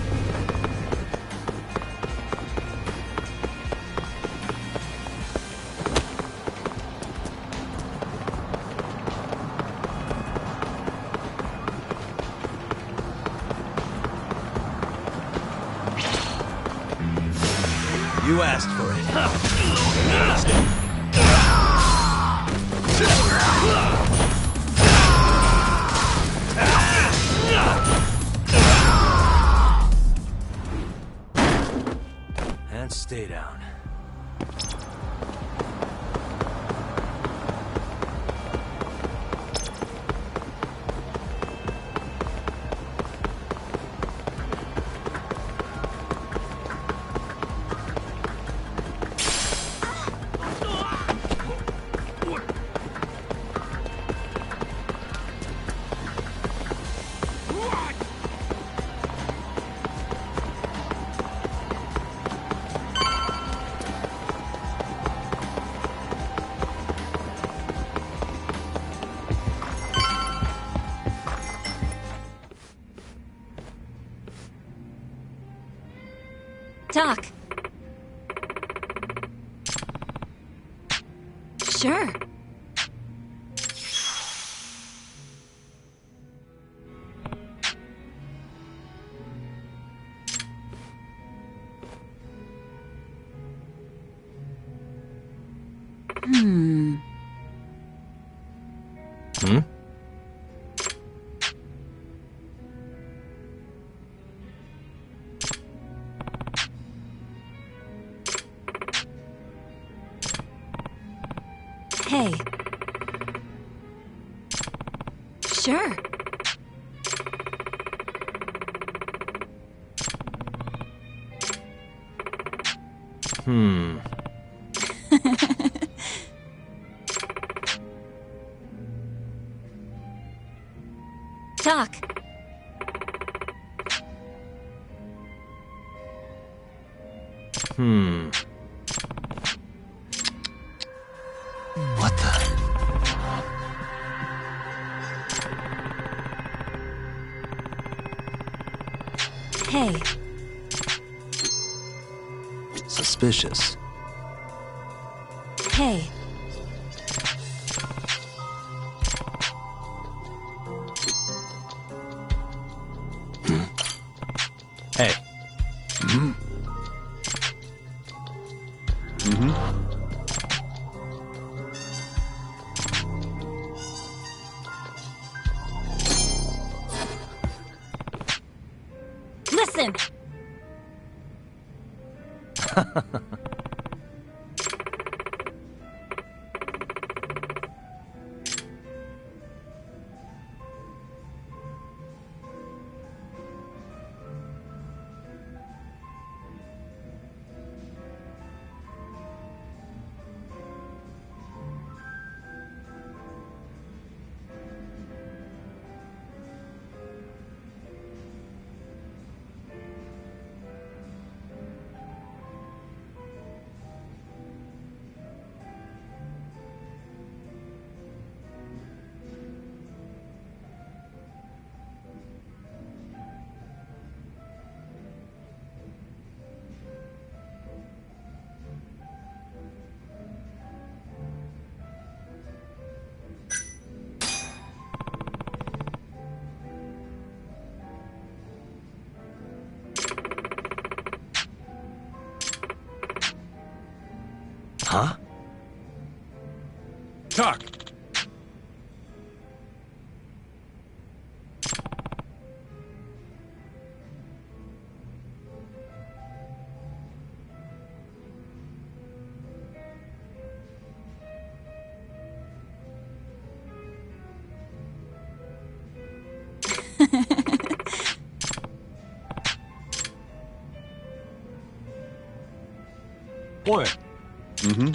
You asked for it. And stay down. Doc. Sure. Hmm. Hmm? Hey. Sure. Hmm. Doc. Hmm. What the? Hey. Suspicious. Hey. Hey. Hmm? Mm-hmm. Listen! Huh? Talk. What? Mm-hmm.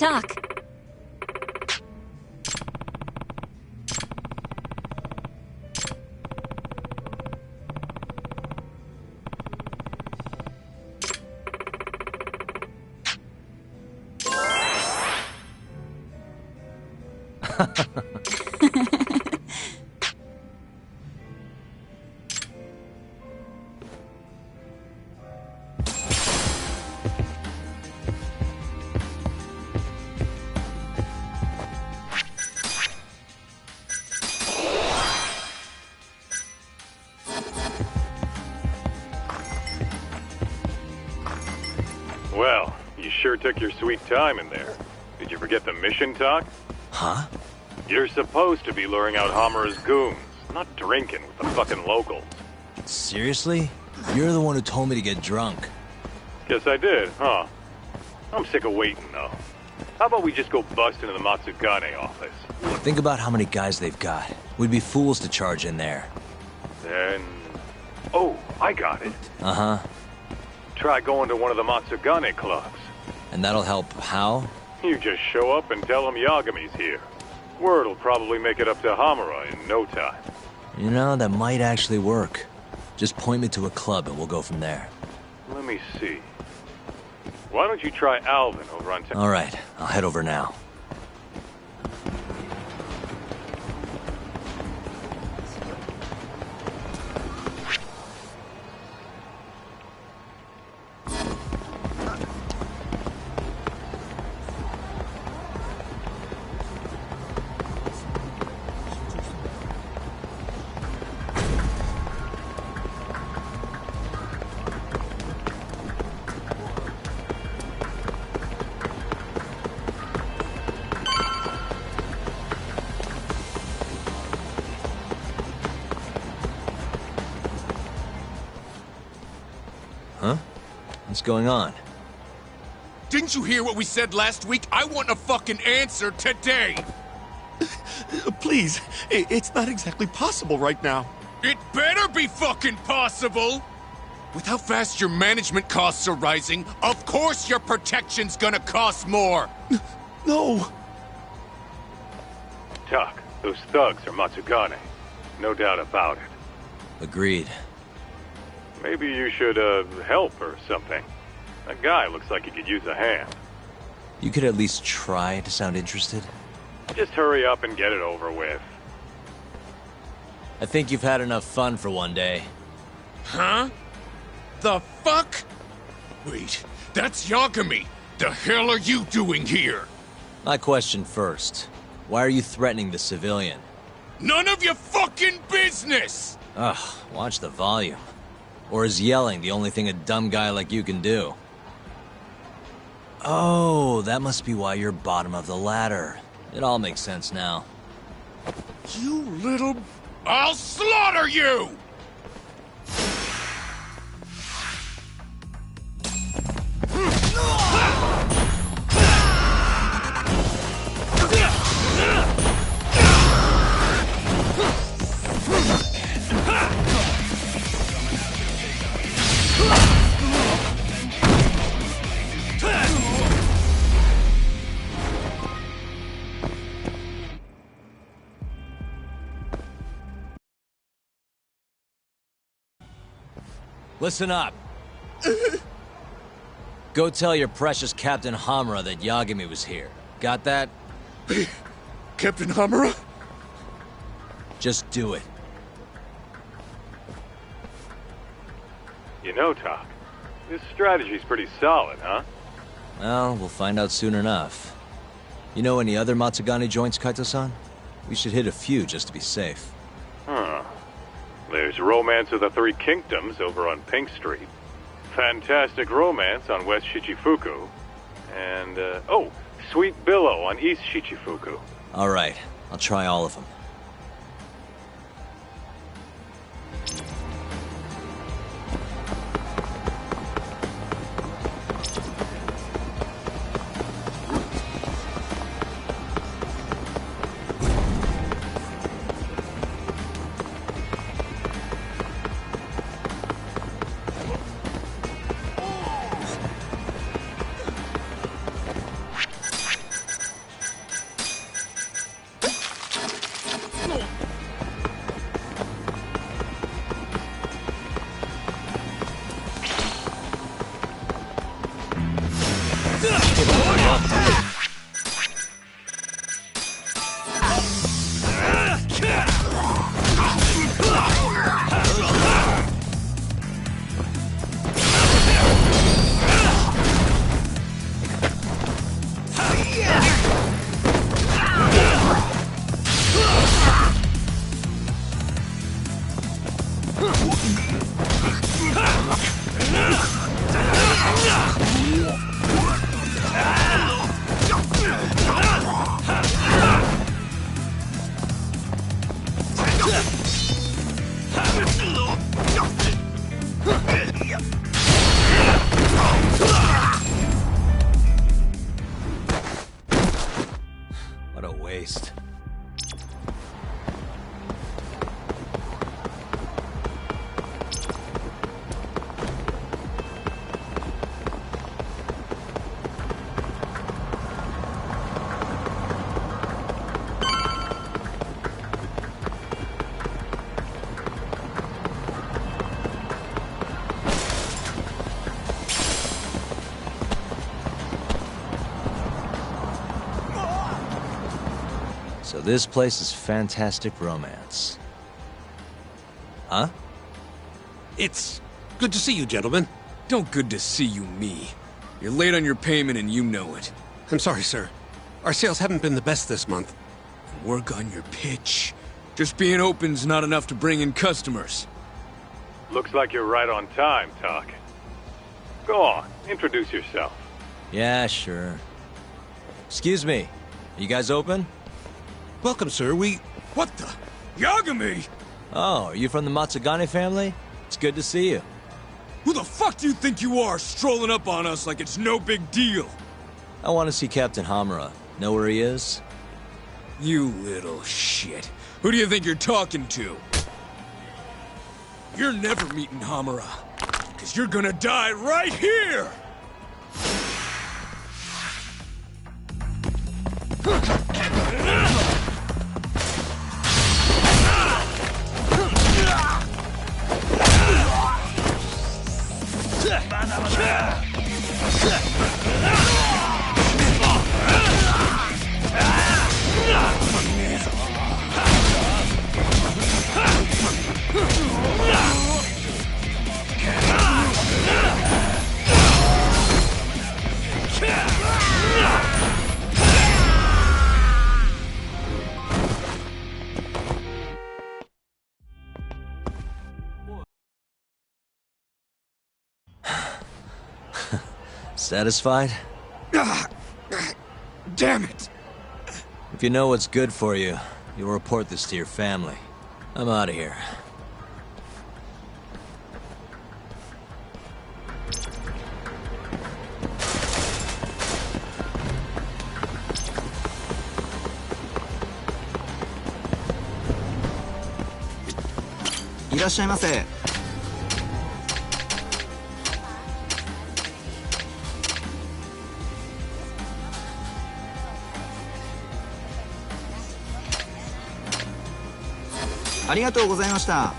talk. Well, you sure took your sweet time in there. Did you forget the mission talk? Huh? You're supposed to be luring out Hamura's goons, not drinking with the fucking locals. Seriously? You're the one who told me to get drunk. Guess I did, huh? I'm sick of waiting, though. How about we just go bust into the Matsugane office? Think about how many guys they've got. We'd be fools to charge in there. Then... Oh, I got it. Uh-huh. Try going to one of the Matsugane clubs. And that'll help how? You just show up and tell them Yagami's here. Word'll probably make it up to Hamura in no time. You know, that might actually work. Just point me to a club and we'll go from there. Let me see. Why don't you try Alvin over on... All right, I'll head over now. Huh? What's going on? Didn't you hear what we said last week? I want a fucking answer today! Please, it's not exactly possible right now. It better be fucking possible! With how fast your management costs are rising, of course your protection's gonna cost more! No! Tuck, those thugs are Matsugane. No doubt about it. Agreed. Maybe you should, help or something. That guy looks like he could use a hand. You could at least try to sound interested. Just hurry up and get it over with. I think you've had enough fun for one day. Huh? The fuck? Wait, that's Yagami! The hell are you doing here? My question first. Why are you threatening the civilian? None of your fucking business! Ugh, watch the volume. Or is yelling the only thing a dumb guy like you can do? Oh, that must be why you're bottom of the ladder. It all makes sense now. You little... I'll slaughter you! Listen up. Go tell your precious Captain Hamura that Yagami was here. Got that? Captain Hamura? Just do it. You know, Tuck, this strategy's pretty solid, huh? Well, we'll find out soon enough. You know any other Matsugane joints, Kaito-san? We should hit a few just to be safe. Huh. There's Romance of the Three Kingdoms over on Pink Street. Fantastic Romance on West Shichifuku. And, oh, Sweet Billow on East Shichifuku. All right, I'll try all of them. What a waste. So this place is fantastic romance. Huh? It's good to see you, gentlemen. Don't good to see you me. You're late on your payment and you know it. I'm sorry, sir. Our sales haven't been the best this month. Work on your pitch. Just being open's not enough to bring in customers. Looks like you're right on time, Tuck. Go on, introduce yourself. Yeah, sure. Excuse me, are you guys open? Welcome, sir. What the? Yagami! Oh, are you from the Matsugane family? It's good to see you. Who the fuck do you think you are, strolling up on us like it's no big deal? I want to see Captain Hamura. Know where he is? You little shit. Who do you think you're talking to? You're never meeting Hamura. Because you're gonna die right here! Satisfied? Damn it! If you know what's good for you, you'll report this to your family. I'm out of here.いらっしゃいませ。ありがとうございました。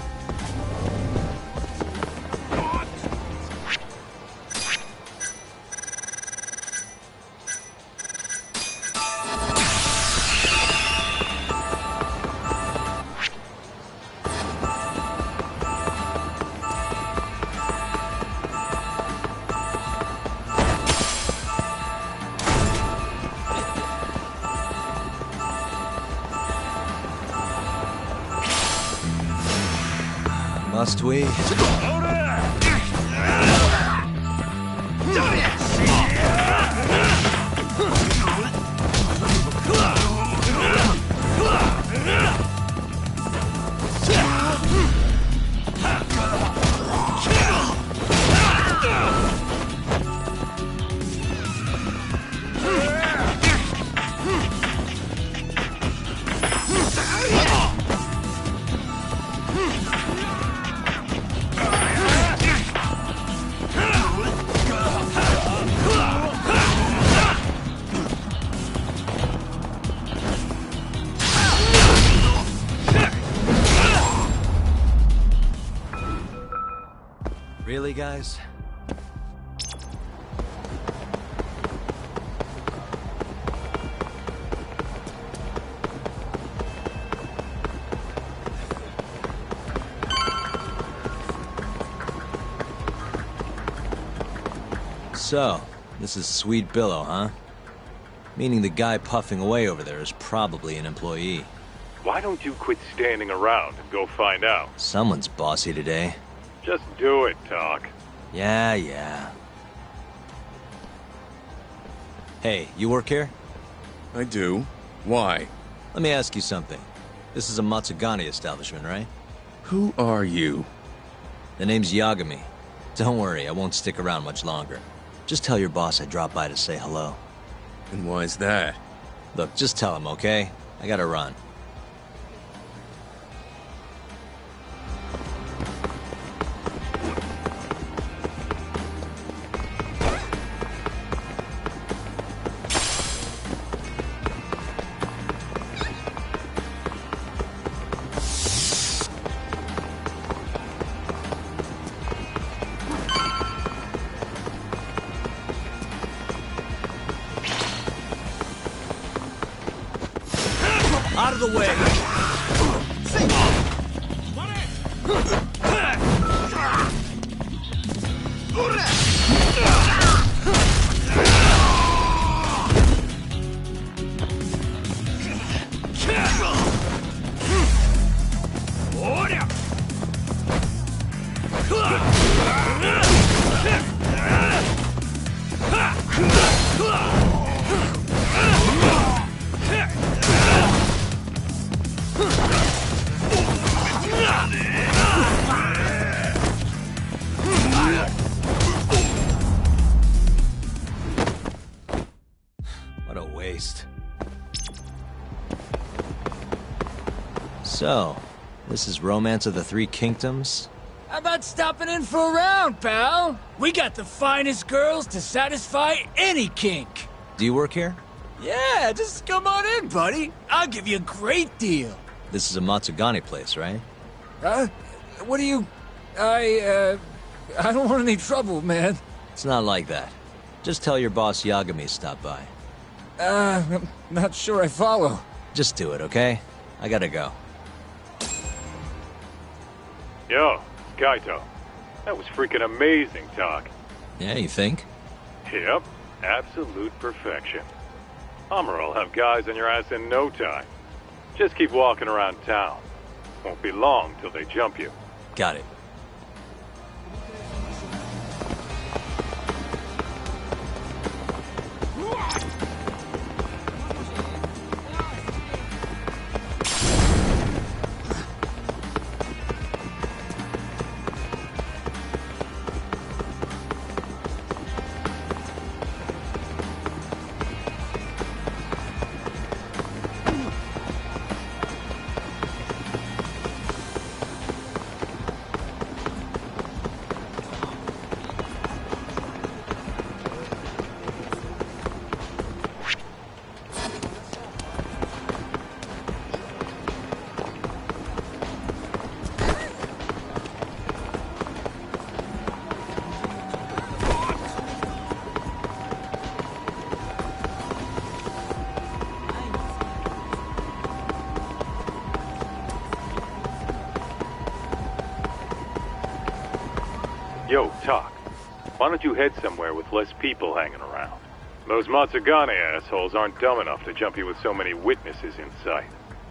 Must we? Really, guys? So, this is Sweet Billow, huh? Meaning the guy puffing away over there is probably an employee. Why don't you quit standing around and go find out? Someone's bossy today. Just do it, Talk. Yeah. Hey, you work here? I do. Why? Let me ask you something. This is a Matsugane establishment, right? Who are you? The name's Yagami. Don't worry, I won't stick around much longer. Just tell your boss I dropped by to say hello. And why's that? Look, just tell him, okay? I gotta run. Out of the way! What a waste. So, this is Romance of the Three Kingdoms? How about stopping in for a round, pal? We got the finest girls to satisfy any kink. Do you work here? Yeah, just come on in, buddy. I'll give you a great deal. This is a Matsugane place, right? Huh? What do you... I don't want any trouble, man. It's not like that. Just tell your boss Yagami stopped by. I'm not sure I follow. Just do it, okay? I gotta go. Yo, Kaito. That was freaking amazing, Talk. Yeah, you think? Yep, absolute perfection. Hammer'll have guys on your ass in no time. Just keep walking around town. Won't be long till they jump you. Got it. Yo, Talk. Why don't you head somewhere with less people hanging around? Those Matsugane assholes aren't dumb enough to jump you with so many witnesses in sight.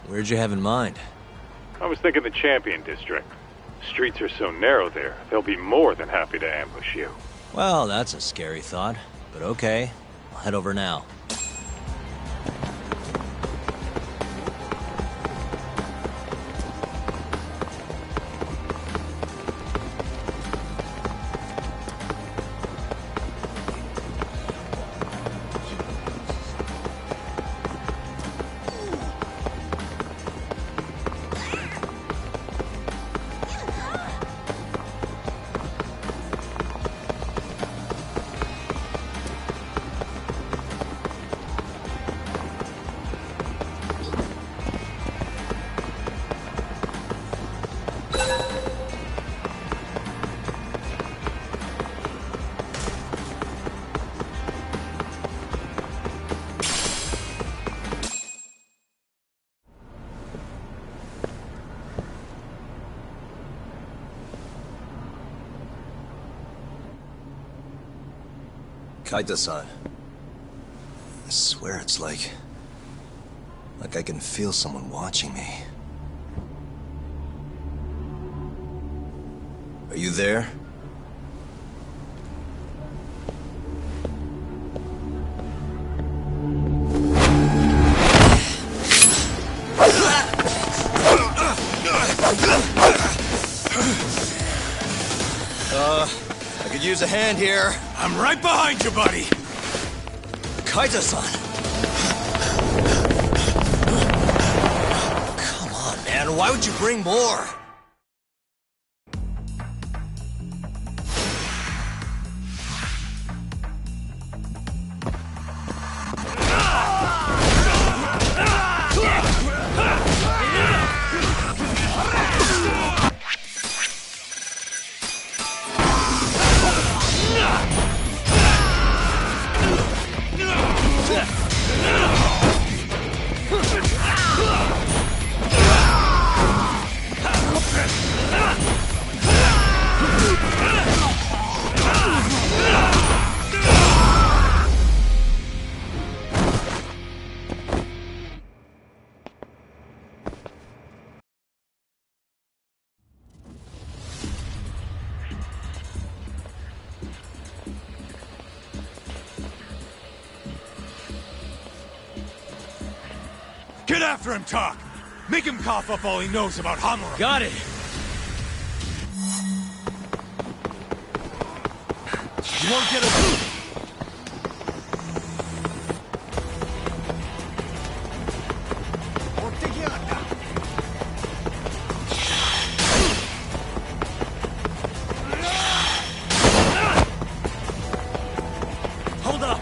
Where'd you have in mind? I was thinking the Champion District. Streets are so narrow there, they'll be more than happy to ambush you. Well, that's a scary thought, but okay. I'll head over now. Kaita-san. I swear it's like I can feel someone watching me. Are you there? I could use a hand here. I'm right behind you, buddy. Kaita-san. Come on, man. Why would you bring more? Get after him, Talk! Make him cough up all he knows about Hamura! Got it! You won't get a... Hold up!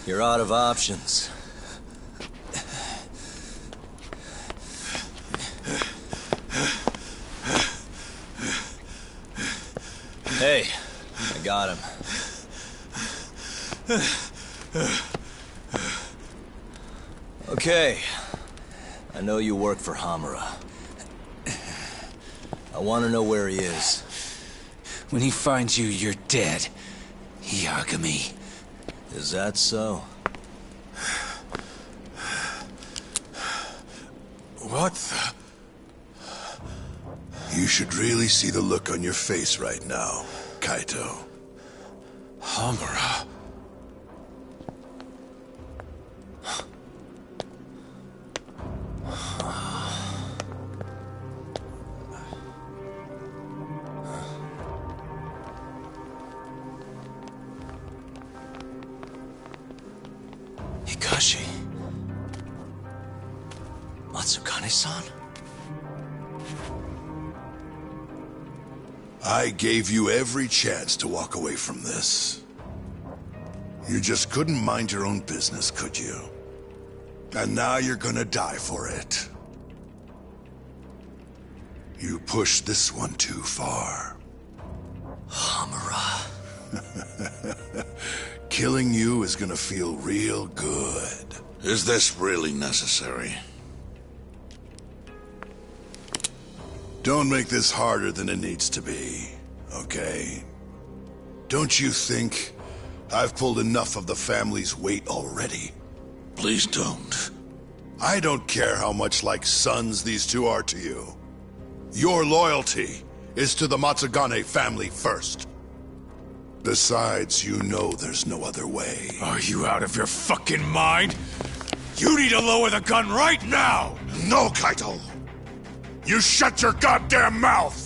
You're out of options. Hey, I got him. Okay. I know you work for Hamura. I want to know where he is. When he finds you, you're dead. Yagami. Is that so? What the... You should really see the look on your face right now, Kaito. Hamura. Hikashi. Matsukane-san? I gave you every chance to walk away from this. You just couldn't mind your own business, could you? And now you're gonna die for it. You pushed this one too far. Hamura. Killing you is gonna feel real good. Is this really necessary? Don't make this harder than it needs to be, okay? Don't you think I've pulled enough of the family's weight already? Please don't. I don't care how much like sons these two are to you. Your loyalty is to the Matsugane family first. Besides, you know there's no other way. Are you out of your fucking mind? You need to lower the gun right now! No, Kaito! You shut your goddamn mouth!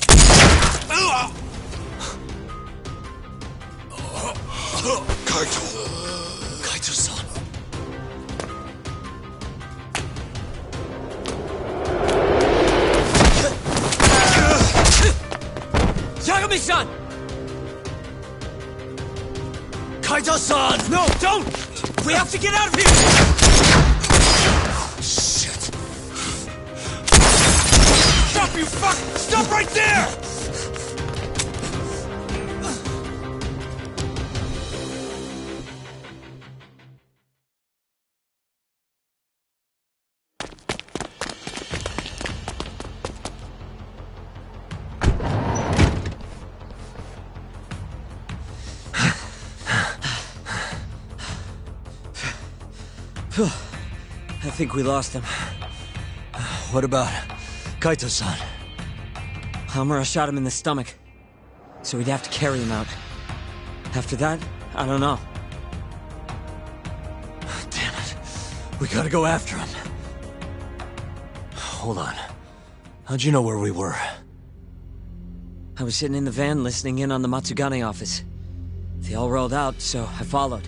Kaito! Kaito-san. Yagami-san! Kaito-san! No, don't! We have to get out of here! Shit. Stop, you fuck! Stop right there! I think we lost him. What about Kaito-san? Hamura shot him in the stomach, so we'd have to carry him out. After that, I don't know. Damn it. We gotta go after him. Hold on. How'd you know where we were? I was sitting in the van listening in on the Matsugane office. They all rolled out, so I followed.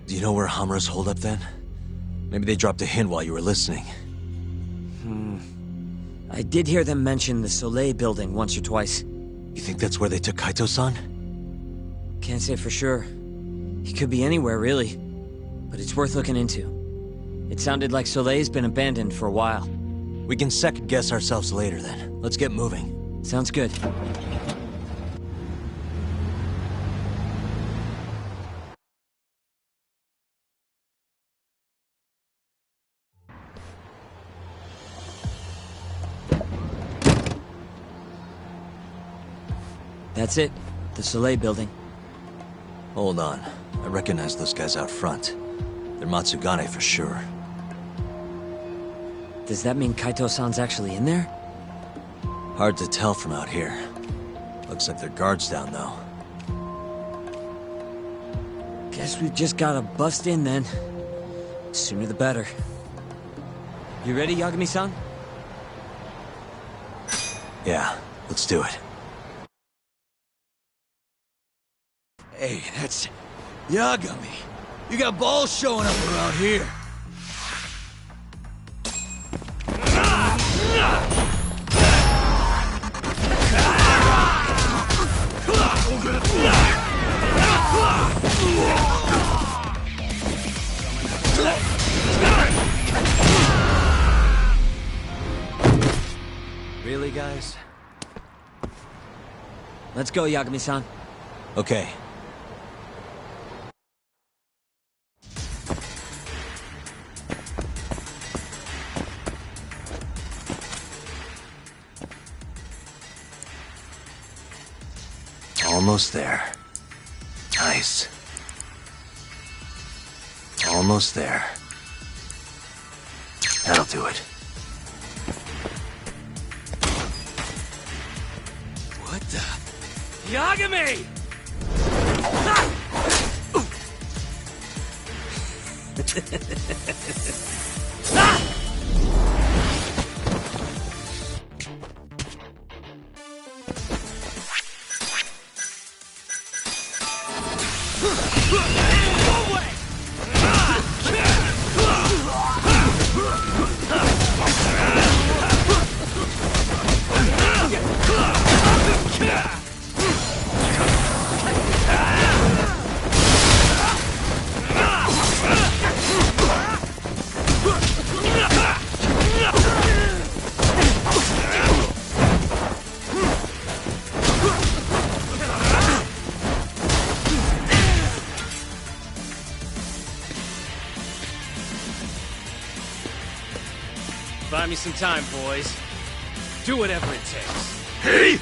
Do you know where Hamura's holed up then? Maybe they dropped a hint while you were listening. I did hear them mention the Soleil building once or twice. You think that's where they took Kaito-san? Can't say for sure. He could be anywhere, really. But it's worth looking into. It sounded like Soleil's been abandoned for a while. We can second-guess ourselves later, then. Let's get moving. Sounds good. That's it. The Soleil building. Hold on. I recognize those guys out front. They're Matsugane for sure. Does that mean Kaito-san's actually in there? Hard to tell from out here. Looks like their guard's down, though. Guess we've just gotta bust in, then. Sooner the better. You ready, Yagami-san? Yeah, let's do it. Hey, that's Yagami. You got balls showing up around here. Really, guys? Let's go, Yagami-san. Okay. Almost there. Nice. Almost there. That'll do it. What the? Yagami! Buy me some time, boys. Do whatever it takes. Hey!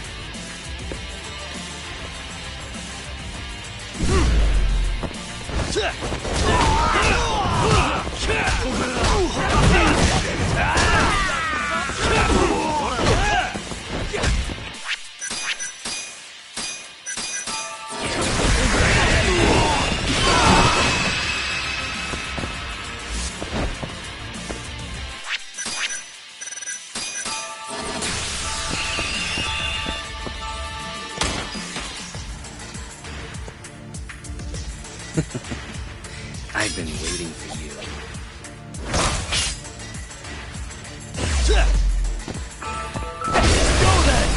I've been waiting for you. Go then!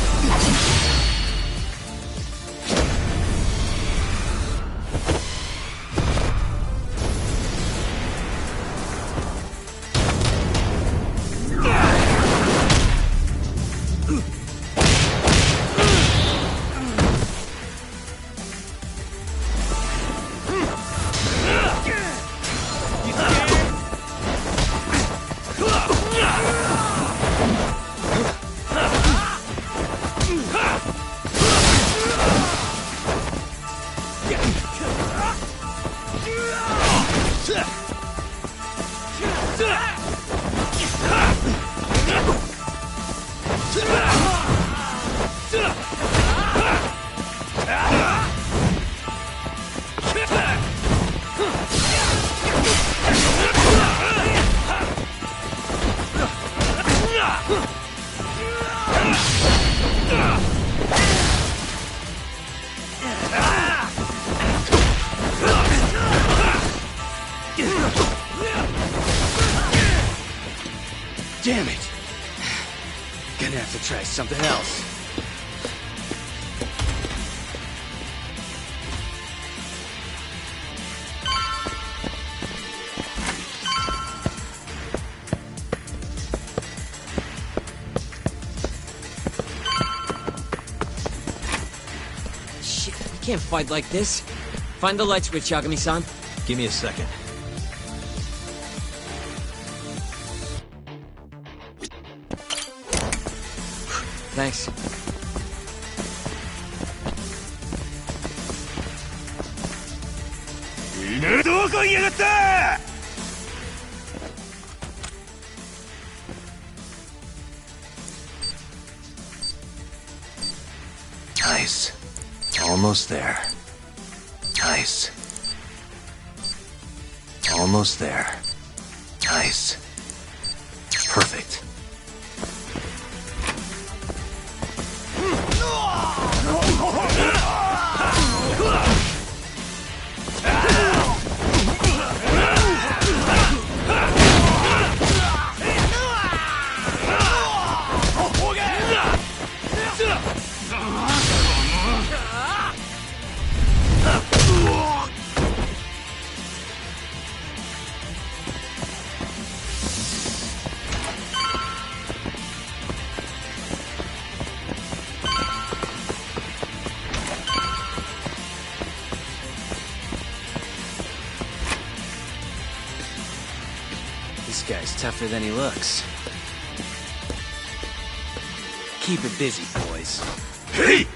Damn it! Gonna have to try something else. Shit, we can't fight like this. Find the light switch, Yagami-san. Give me a second. Thanks. Nice. Almost there. Nice. Almost there. Nice. Perfect. This guy's tougher than he looks. Keep it busy, boys. Hey!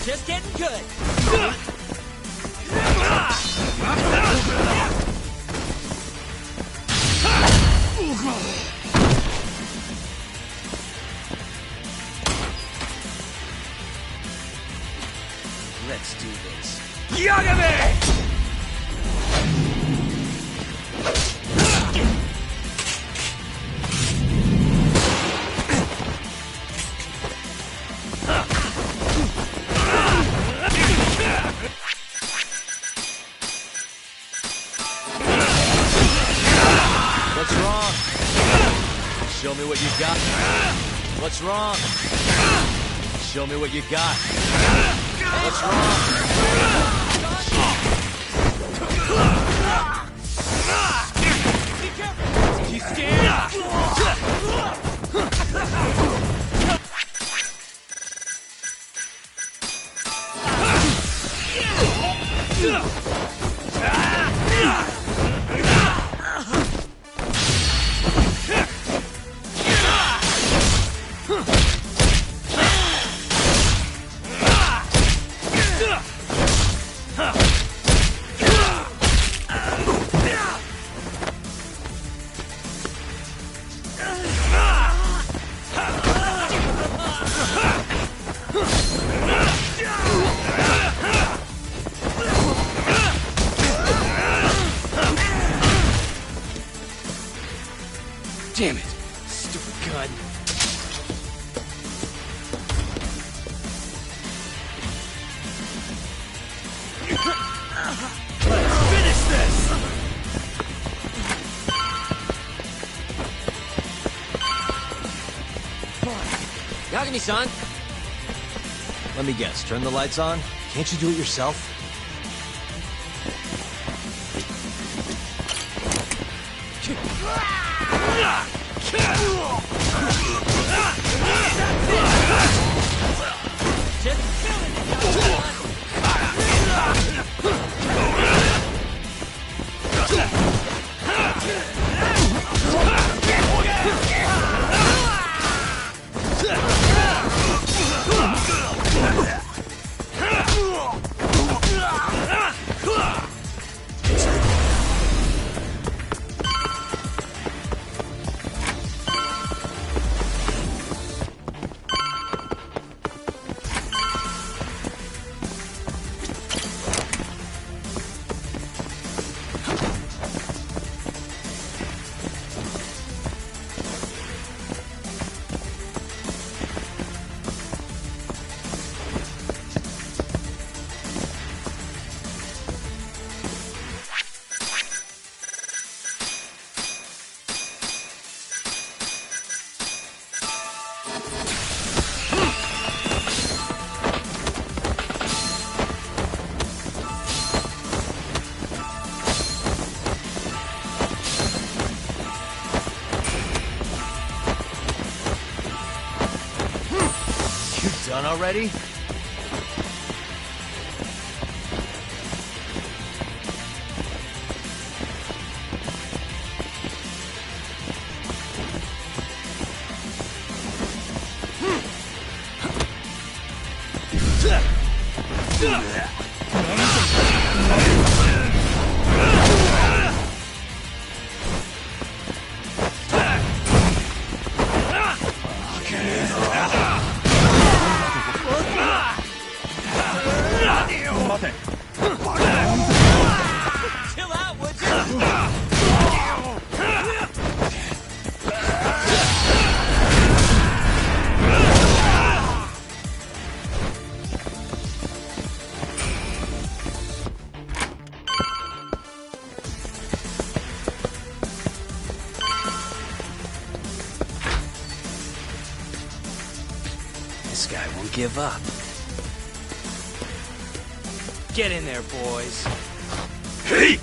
Just getting good. Let's do this. Yagami! What's wrong? Show me what you got. What's wrong? Show me what you got. What's wrong? Be careful! You scared? Damn it! Stupid gun. Let's finish this! Yagami-san! Let me guess, turn the lights on? Can't you do it yourself? Done already? Chill out, would you? This guy won't give up. Get in there, boys. Hey!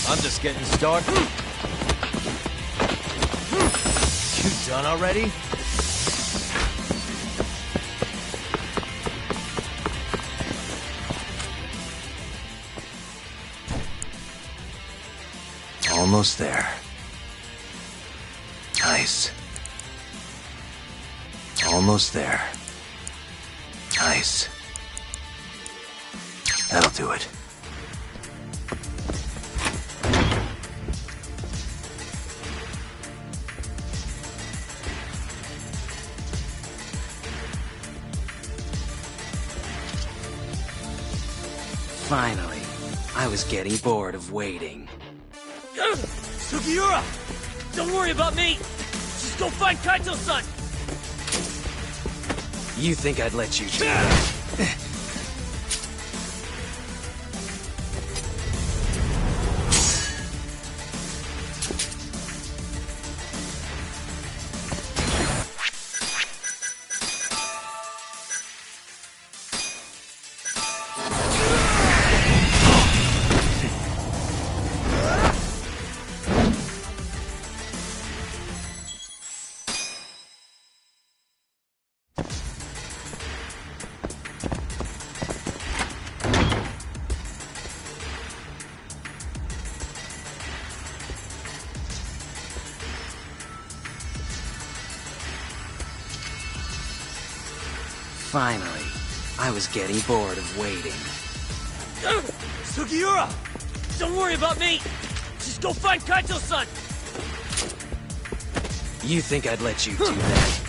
I'm just getting started. You done already? Almost there. Nice. Almost there. Nice. That'll do it. Finally. I was getting bored of waiting. Sugiura! Don't worry about me! Just go find Kaito-san! You think I'd let you do that? Finally, I was getting bored of waiting. Sugiura! Don't worry about me! Just go find Kaito-san! You think I'd let you do that?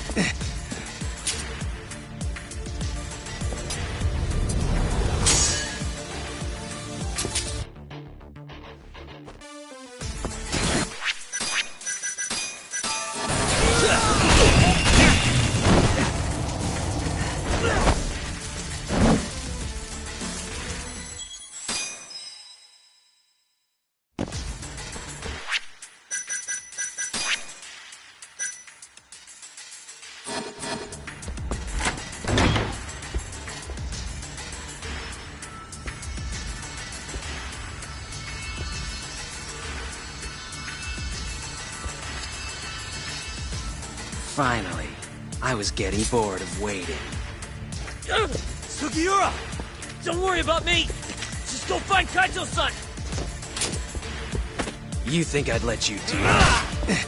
Finally, I was getting bored of waiting. Sugiura! Don't worry about me! Just go find Kaito-san! You think I'd let you do that?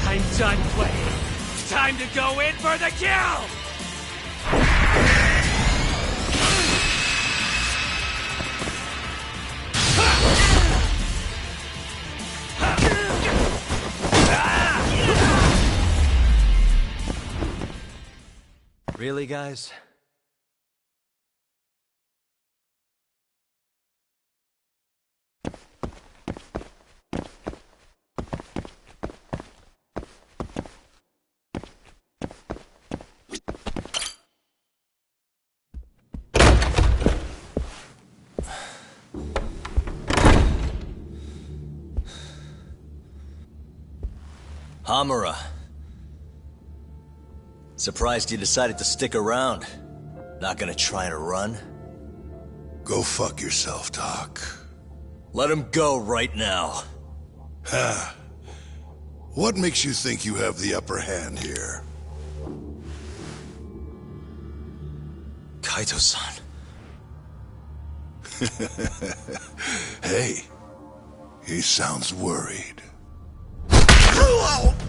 I'm done playing. Time to go in for the kill! Really, guys? Hamura. Surprised you decided to stick around. Not gonna try and run? Go fuck yourself, Doc. Let him go right now. Ha. What makes you think you have the upper hand here? Kaito-san. Hey, he sounds worried.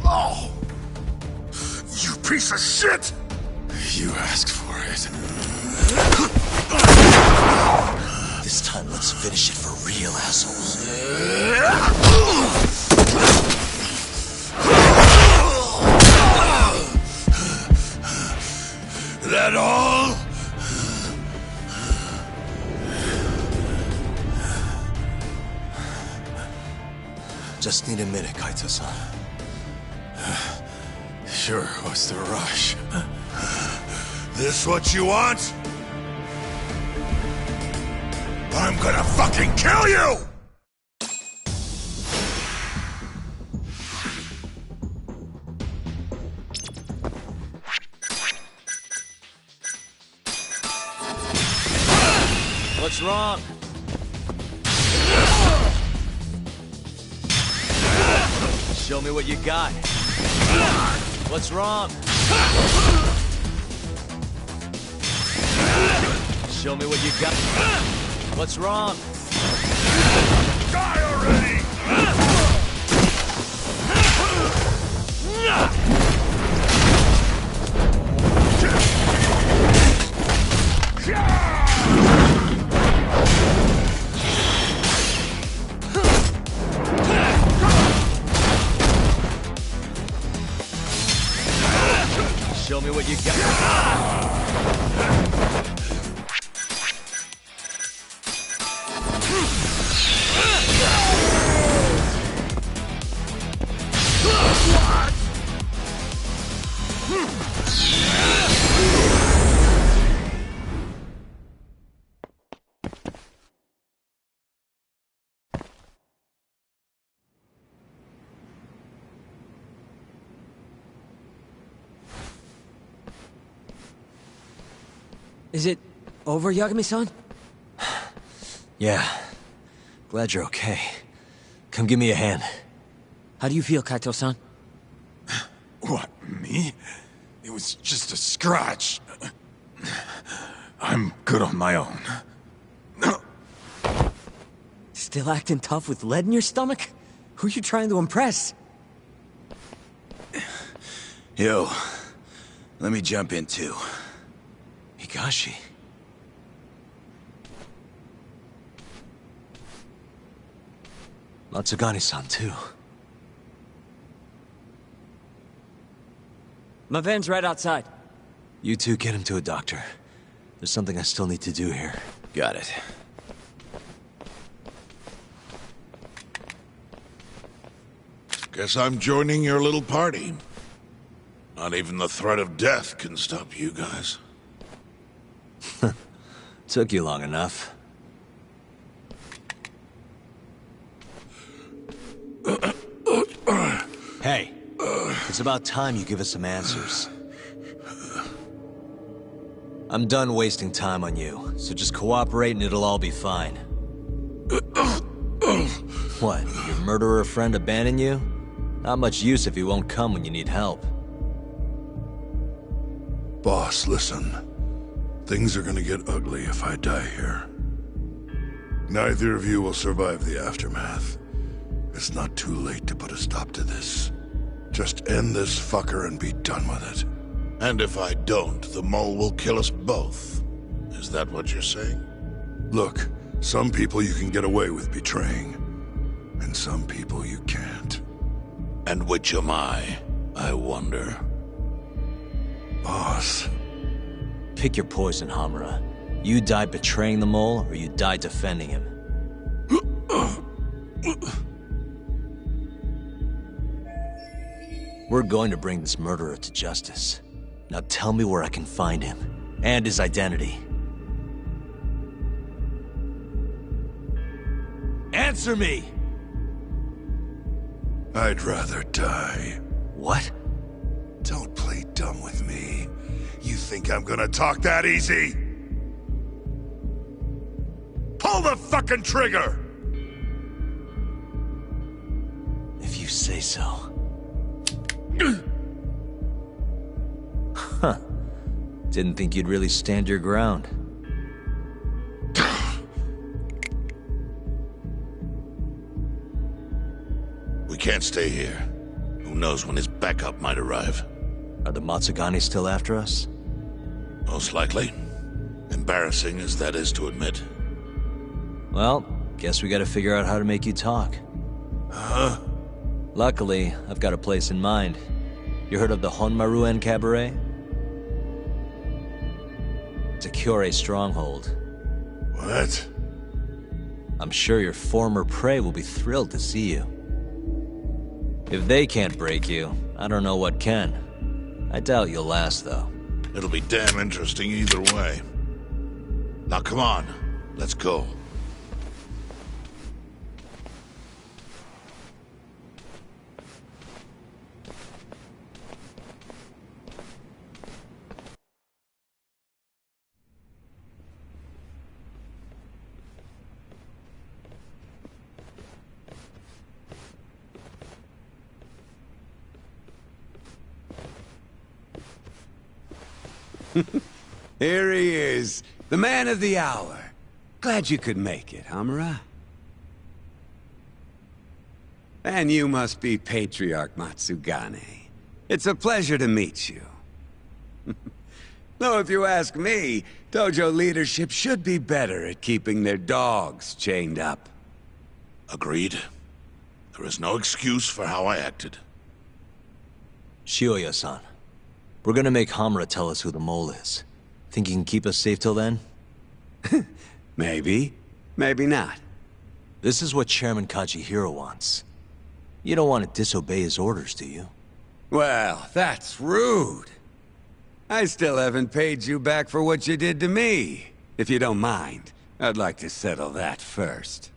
Oh, you piece of shit! You asked for it. This time, let's finish it for real, assholes. That all? Just need a minute, Kaito-san. Sure, what's the rush? This what you want? I'm gonna fucking kill you! What's wrong? Show me what you got. What's wrong? Show me what you got. What's wrong? Die already! Show me what you got. Is it over, Yagami-san? Yeah. Glad you're okay. Come give me a hand. How do you feel, Kaito-san? What, me? It was just a scratch. I'm good on my own. Still acting tough with lead in your stomach? Who are you trying to impress? Yo, let me jump in too. Higashi. Matsugani-san, too. My van's right outside. You two get him to a doctor. There's something I still need to do here. Got it. Guess I'm joining your little party. Not even the threat of death can stop you guys. Took you long enough. Hey, it's about time you give us some answers. I'm done wasting time on you, so just cooperate and it'll all be fine. What, your murderer friend abandon you? Not much use if he won't come when you need help. Boss, listen. Things are gonna get ugly if I die here. Neither of you will survive the aftermath. It's not too late to put a stop to this. Just end this fucker and be done with it. And if I don't, the mole will kill us both. Is that what you're saying? Look, some people you can get away with betraying. And some people you can't. And which am I wonder? Boss. Pick your poison, Hamura. You die betraying the mole, or you die defending him. We're going to bring this murderer to justice. Now tell me where I can find him, and his identity. Answer me! I'd rather die. What? Don't play dumb with me. You think I'm gonna talk that easy? Pull the fucking trigger! If you say so. Huh. Didn't think you'd really stand your ground. We can't stay here. Who knows when his backup might arrive? Are the Matsugani still after us? Most likely. Embarrassing as that is to admit. Well, guess we gotta figure out how to make you talk. Huh? Luckily, I've got a place in mind. You heard of the Honmaruen Cabaret? It's a Kyorei stronghold. What? I'm sure your former prey will be thrilled to see you. If they can't break you, I don't know what can. I doubt you'll last, though. It'll be damn interesting either way. Now come on, let's go. Here he is, the man of the hour. Glad you could make it, Hamura. And you must be Patriarch Matsugane. It's a pleasure to meet you. Though if you ask me, dojo leadership should be better at keeping their dogs chained up. Agreed. There is no excuse for how I acted. Shioya-san, we're gonna make Hamura tell us who the mole is. Think he can keep us safe till then? Maybe. Maybe not. This is what Chairman Kajihiro wants. You don't want to disobey his orders, do you? Well, that's rude. I still haven't paid you back for what you did to me. If you don't mind, I'd like to settle that first.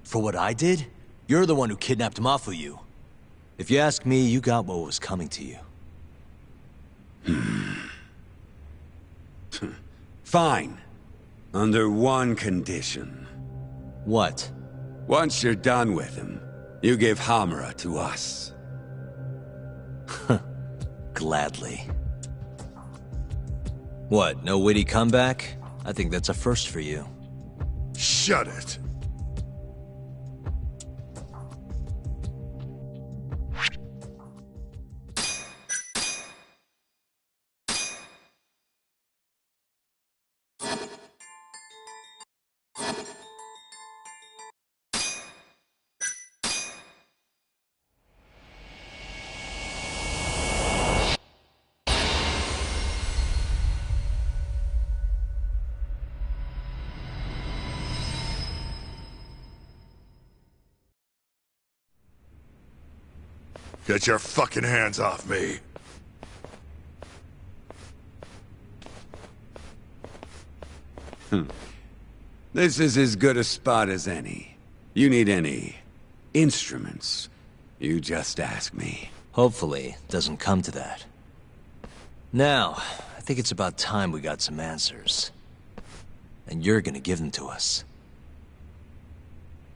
For what I did? You're the one who kidnapped Mafuyu. If you ask me, you got what was coming to you. Fine. Under one condition. What? Once you're done with him, you give Hamura to us. Gladly. What, no witty comeback? I think that's a first for you. Shut it. Get your fucking hands off me. This is as good a spot as any. You need any instruments, you just ask me. Hopefully, it doesn't come to that. Now, I think it's about time we got some answers. And you're gonna give them to us.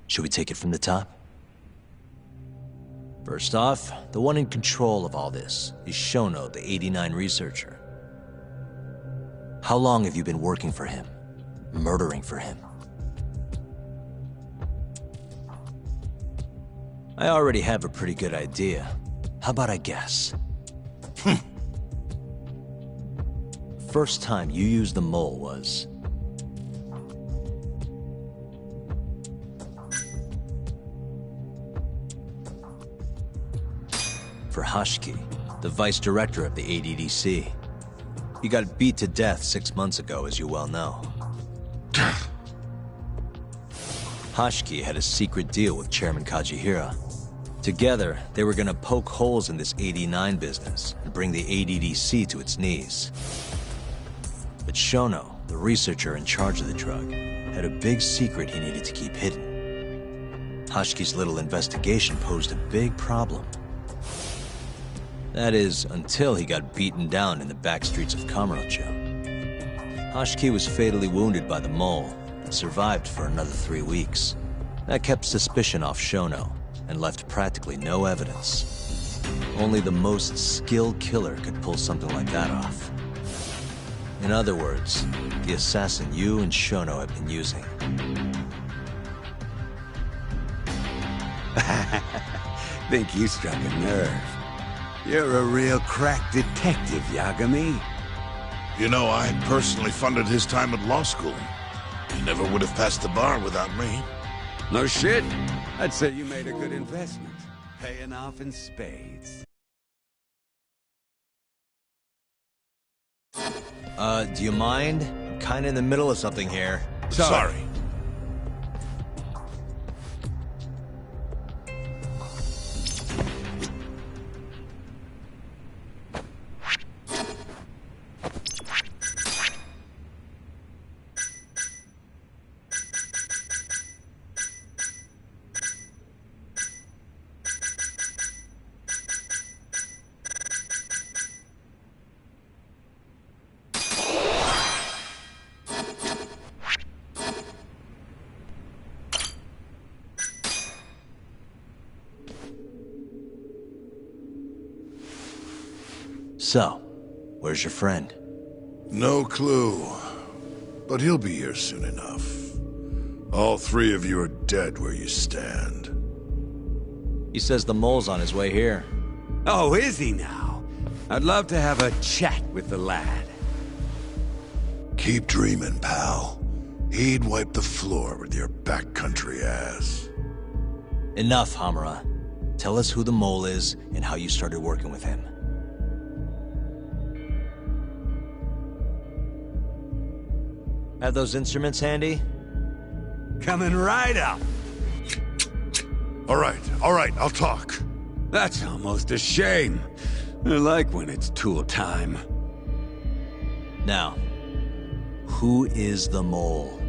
Should we take it from the top? First off, the one in control of all this is Shono, the 89 researcher. How long have you been working for him? Murdering for him? I already have a pretty good idea. How about I guess? First time you used the mole was... for Hashiki, the vice director of the ADDC. He got beat to death 6 months ago, as you well know. Hashiki had a secret deal with Chairman Kajihira. Together, they were gonna poke holes in this 89 business and bring the ADDC to its knees. But Shono, the researcher in charge of the drug, had a big secret he needed to keep hidden. Hashiki's little investigation posed a big problem. That is, until he got beaten down in the back streets of Kamurocho. Hashiki was fatally wounded by the mole, and survived for another 3 weeks. That kept suspicion off Shono, and left practically no evidence. Only the most skilled killer could pull something like that off. In other words, the assassin you and Shono have been using. Think you struck a nerve. You're a real crack detective, Yagami. You know, I personally funded his time at law school. He never would have passed the bar without me. No shit. I'd say you made a good investment. Paying off in spades. Do you mind? I'm kinda in the middle of something here. Sorry. So, where's your friend? No clue. But he'll be here soon enough. All three of you are dead where you stand. He says the mole's on his way here. Oh, is he now? I'd love to have a chat with the lad. Keep dreaming, pal. He'd wipe the floor with your backcountry ass. Enough, Hamura. Tell us who the mole is and how you started working with him. Have those instruments handy? Coming right up. All right, I'll talk. That's almost a shame. I like when it's tool time. Now, who is the mole?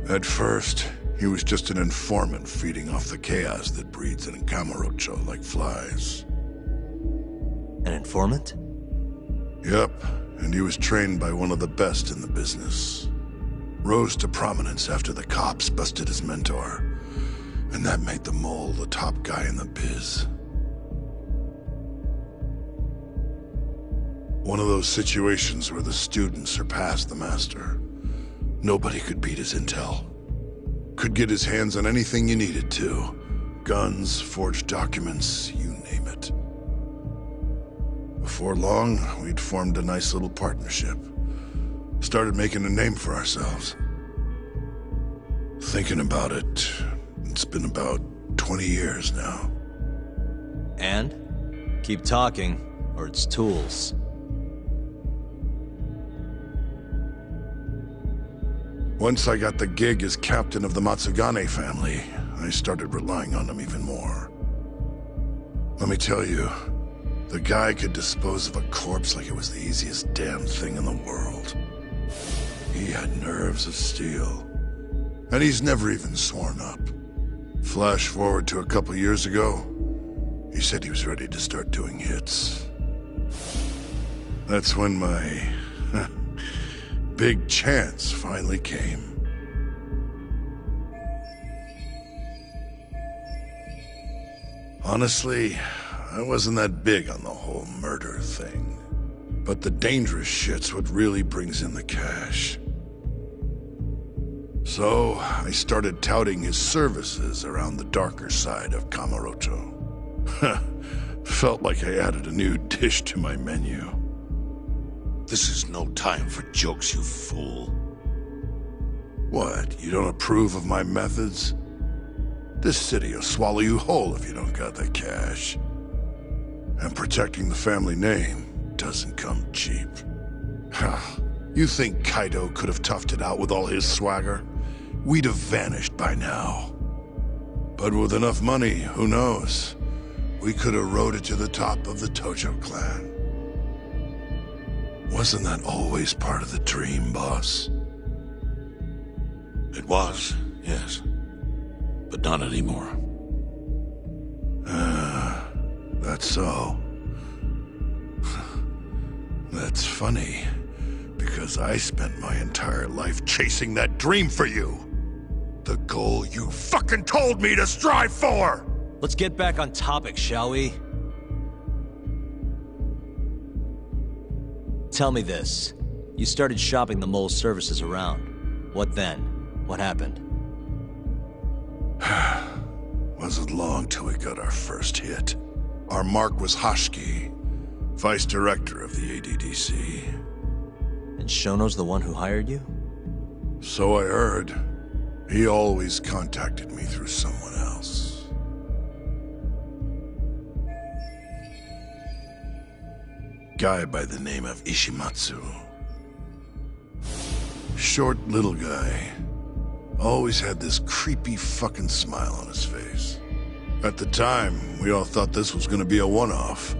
At first, he was just an informant feeding off the chaos that breeds in Camarocho like flies. An informant? Yep, and he was trained by one of the best in the business. Rose to prominence after the cops busted his mentor. And that made the mole the top guy in the biz. One of those situations where the student surpassed the master. Nobody could beat his intel. Could get his hands on anything you needed to. Guns, forged documents, you name it. Before long, we'd formed a nice little partnership. Started making a name for ourselves. Thinking about it, it's been about 20 years now. And? Keep talking, or it's tools. Once I got the gig as captain of the Matsugane family, I started relying on him even more. Let me tell you, the guy could dispose of a corpse like it was the easiest damn thing in the world. He had nerves of steel. And he's never even sworn up. Flash forward to a couple years ago, he said he was ready to start doing hits. That's when my big chance finally came. Honestly, I wasn't that big on the whole murder thing. But the dangerous shit's what really brings in the cash. So, I started touting his services around the darker side of Camarocho. Felt like I added a new dish to my menu. This is no time for jokes, you fool. What, you don't approve of my methods? This city will swallow you whole if you don't got the cash. And protecting the family name doesn't come cheap. You think Kaido could have toughed it out with all his swagger? We'd have vanished by now. But with enough money, who knows? We could have rode it to the top of the Tojo clan. Wasn't that always part of the dream, boss? It was, yes. But not anymore. That's so. That's funny, because I spent my entire life chasing that dream for you. The goal you fucking told me to strive for! Let's get back on topic, shall we? Tell me this. You started shopping the mole's services around. What then? What happened? Wasn't long till we got our first hit. Our mark was Hashki, vice director of the ADDC. And Shono's the one who hired you? So I heard. He always contacted me through someone else. Guy by the name of Ishimatsu. Short little guy. Always had this creepy fucking smile on his face. At the time, we all thought this was gonna be a one-off.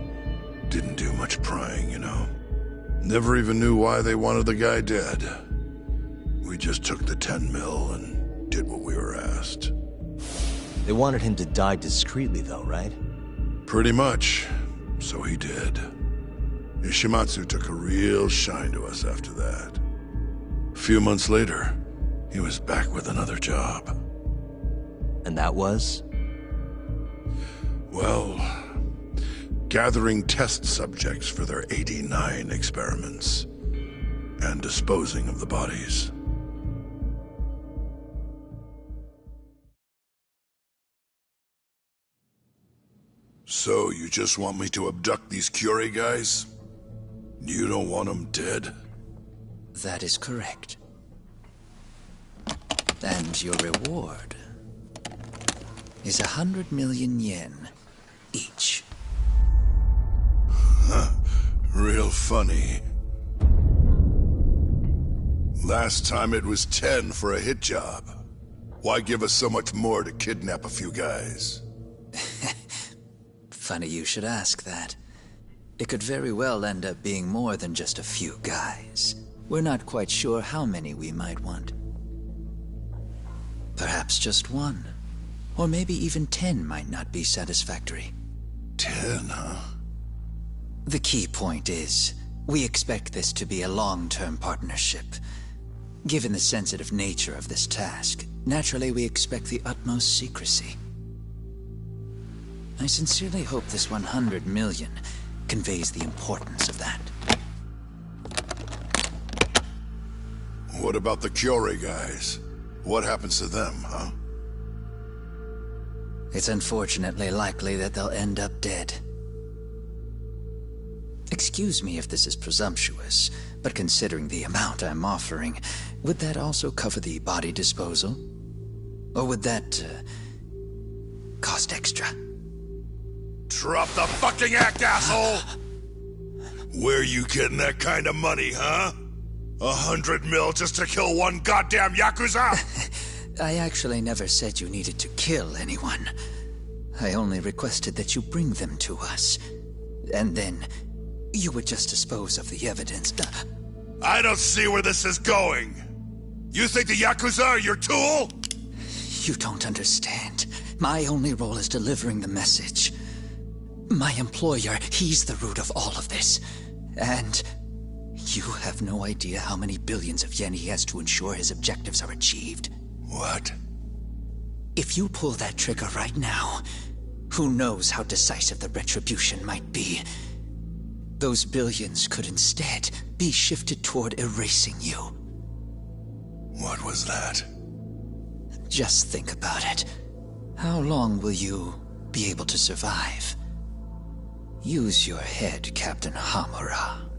Didn't do much prying, you know. Never even knew why they wanted the guy dead. We just took the 10 mil and did what we were asked. They wanted him to die discreetly though, right? Pretty much. So he did. Ishimatsu took a real shine to us after that. A few months later, he was back with another job. And that was? Well, gathering test subjects for their 89 experiments. and disposing of the bodies. So, you just want me to abduct these Curie guys? You don't want them dead? That is correct. And your reward is 100 million yen each. Huh. Real funny. Last time it was 10 for a hit job. Why give us so much more to kidnap a few guys? Funny you should ask that. It could very well end up being more than just a few guys. We're not quite sure how many we might want. Perhaps just one. Or maybe even 10 might not be satisfactory. 10, huh? The key point is, we expect this to be a long-term partnership. Given the sensitive nature of this task, naturally we expect the utmost secrecy. I sincerely hope this 100 million conveys the importance of that. What about the Curie guys? What happens to them, huh? It's unfortunately likely that they'll end up dead. Excuse me if this is presumptuous, but considering the amount I'm offering, would that also cover the body disposal? Or would that, cost extra? Drop the fucking act, asshole! Where you getting that kind of money, huh? 100 mil just to kill one goddamn Yakuza? I actually never said you needed to kill anyone. I only requested that you bring them to us. And then, you would just dispose of the evidence. I don't see where this is going. You think the Yakuza are your tool? You don't understand. My only role is delivering the message. My employer, he's the root of all of this. And you have no idea how many billions of yen he has to ensure his objectives are achieved. What? If you pull that trigger right now, who knows how decisive the retribution might be. Those billions could instead be shifted toward erasing you. What was that? Just think about it. How long will you be able to survive? Use your head, Captain Hamura.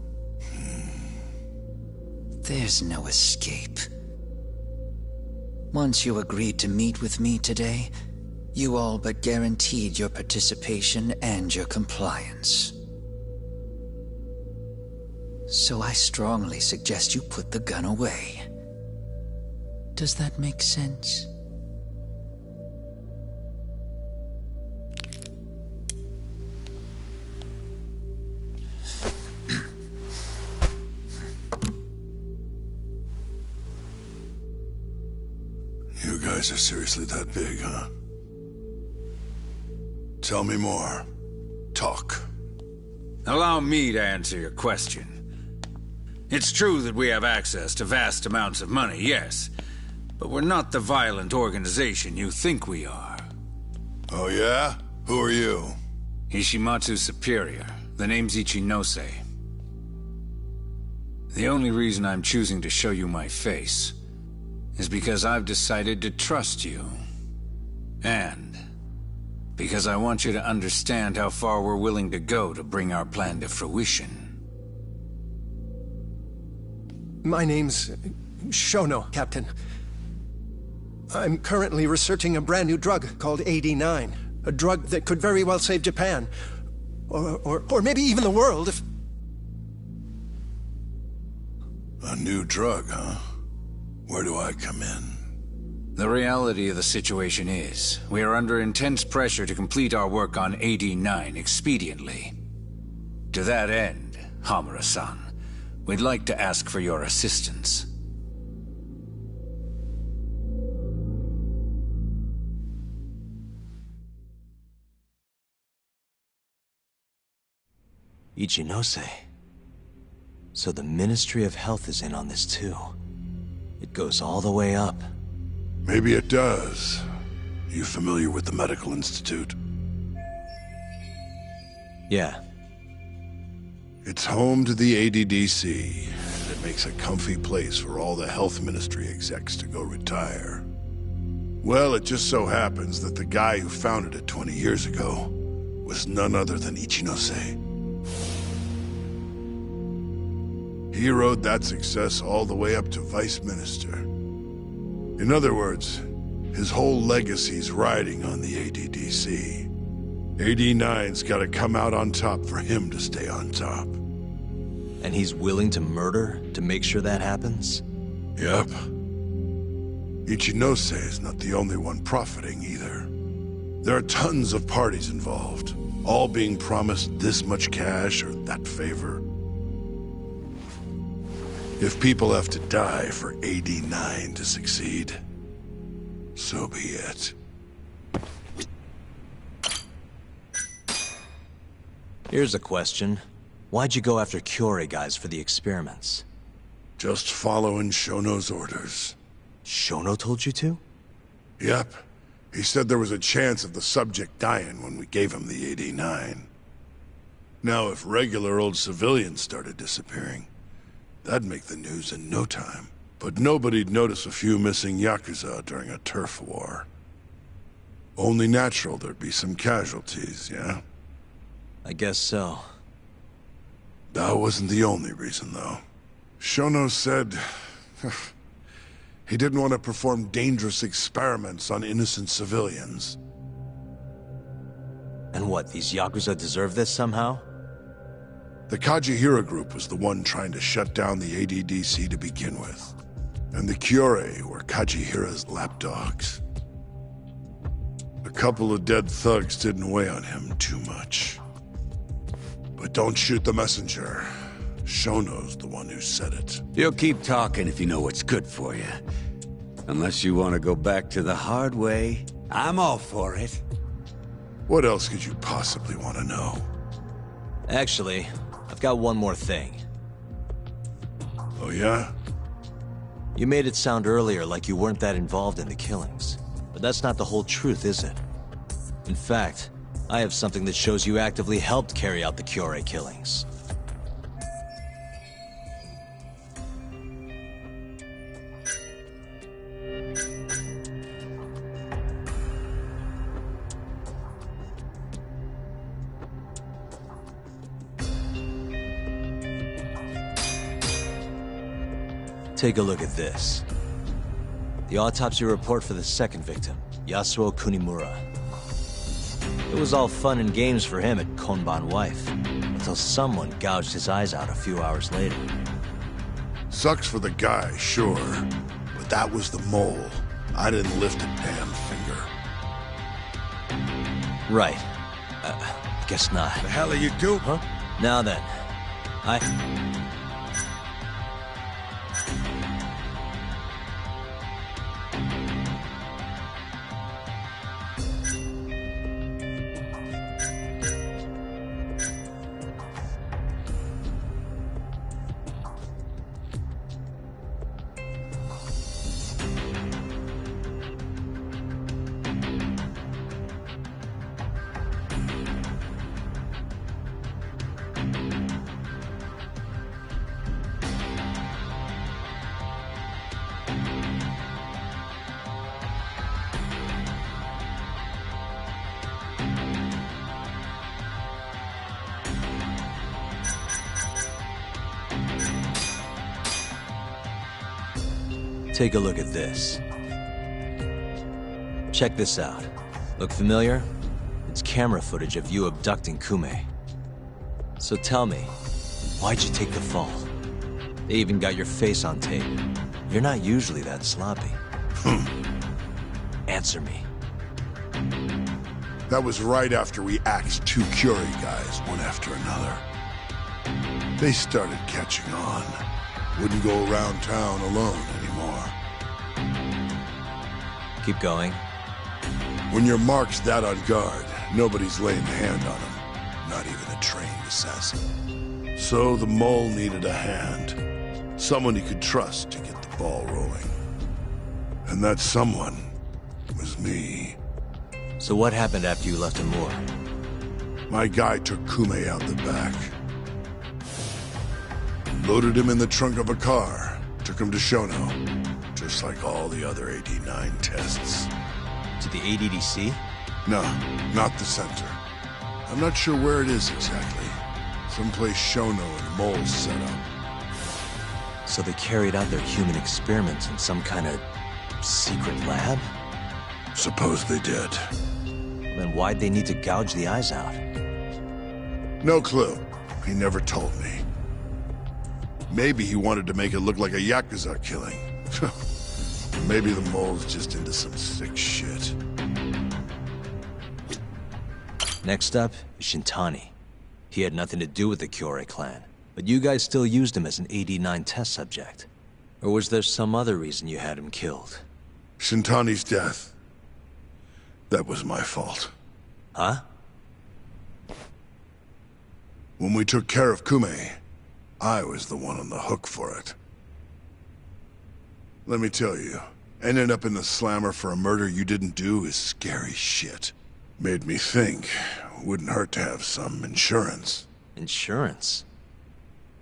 There's no escape. Once you agreed to meet with me today, you all but guaranteed your participation and your compliance. So I strongly suggest you put the gun away. Does that make sense? You guys are seriously that big, huh? Tell me more. Talk. Allow me to answer your question. It's true that we have access to vast amounts of money, yes. But we're not the violent organization you think we are. Oh yeah? Who are you? Ishimatsu's superior. The name's Ichinose. The only reason I'm choosing to show you my face is because I've decided to trust you. And because I want you to understand how far we're willing to go to bring our plan to fruition. My name's Shono, Captain. I'm currently researching a brand new drug called AD9. A drug that could very well save Japan. Or maybe even the world if... A new drug, huh? Where do I come in? The reality of the situation is, we are under intense pressure to complete our work on AD9 expediently. To that end, Hamura-san, we'd like to ask for your assistance. Ichinose. So the Ministry of Health is in on this too. It goes all the way up. Maybe it does. You familiar with the Medical Institute? Yeah. It's home to the ADDC, the makes a comfy place for all the health ministry execs to go retire. Well, it just so happens that the guy who founded it 20 years ago was none other than Ichinose. He rode that success all the way up to vice minister. In other words, his whole legacy's riding on the ADDC. AD9's gotta come out on top for him to stay on top. And he's willing to murder to make sure that happens? Yep. Ichinose is not the only one profiting either. There are tons of parties involved, all being promised this much cash or that favor. If people have to die for AD9 to succeed, so be it. Here's a question. Why'd you go after Kyorei guys for the experiments? Just following Shono's orders. Shono told you to? Yep. He said there was a chance of the subject dying when we gave him the AD9. Now, if regular old civilians started disappearing, that'd make the news in no time. But nobody'd notice a few missing Yakuza during a turf war. Only natural there'd be some casualties, yeah? I guess so. That wasn't the only reason, though. Shono said he didn't want to perform dangerous experiments on innocent civilians. And what, these Yakuza deserve this somehow? The Kajihira group was the one trying to shut down the ADDC to begin with. And the Kyorei were Kajihira's lapdogs. A couple of dead thugs didn't weigh on him too much. But don't shoot the messenger. Shono's the one who said it. You'll keep talking if you know what's good for you. Unless you want to go back to the hard way, I'm all for it. What else could you possibly want to know? Actually, I've got one more thing. Oh yeah? You made it sound earlier like you weren't that involved in the killings. But that's not the whole truth, is it? In fact, I have something that shows you actively helped carry out the Kyorei killings. Take a look at this. The autopsy report for the second victim, Yasuo Kunimura. It was all fun and games for him at Konban Wife, until someone gouged his eyes out a few hours later. Sucks for the guy, sure. But that was the mole. I didn't lift a damn finger. Right. Guess not. The hell are you doing? Huh? Now then, take a look at this. Check this out. Look familiar? It's camera footage of you abducting Kume. So tell me, why'd you take the fall? They even got your face on tape. You're not usually that sloppy. Answer me. That was right after we axed two Kyorei guys, one after another. They started catching on. Wouldn't go around town alone anymore. Keep going. When your mark's that on guard, nobody's laying a hand on him. Not even a trained assassin. So the mole needed a hand. Someone he could trust to get the ball rolling. And that someone was me. So what happened after you left Amur? My guy took Kume out the back. Loaded him in the trunk of a car. Took him to Shono. Just like all the other AD-9 tests. To the ADDC? No, not the center. I'm not sure where it is exactly. Someplace Shono and Mole set up. So they carried out their human experiments in some kind of secret lab? Suppose they did. Then why'd they need to gouge the eyes out? No clue. He never told me. Maybe he wanted to make it look like a Yakuza killing. Maybe the mole's just into some sick shit. Next up is Shintani. He had nothing to do with the Kyorei clan, but you guys still used him as an AD-9 test subject. Or was there some other reason you had him killed? Shintani's death. That was my fault. Huh? When we took care of Kume, I was the one on the hook for it. Let me tell you, ending up in the slammer for a murder you didn't do is scary shit. Made me think, wouldn't hurt to have some insurance. Insurance?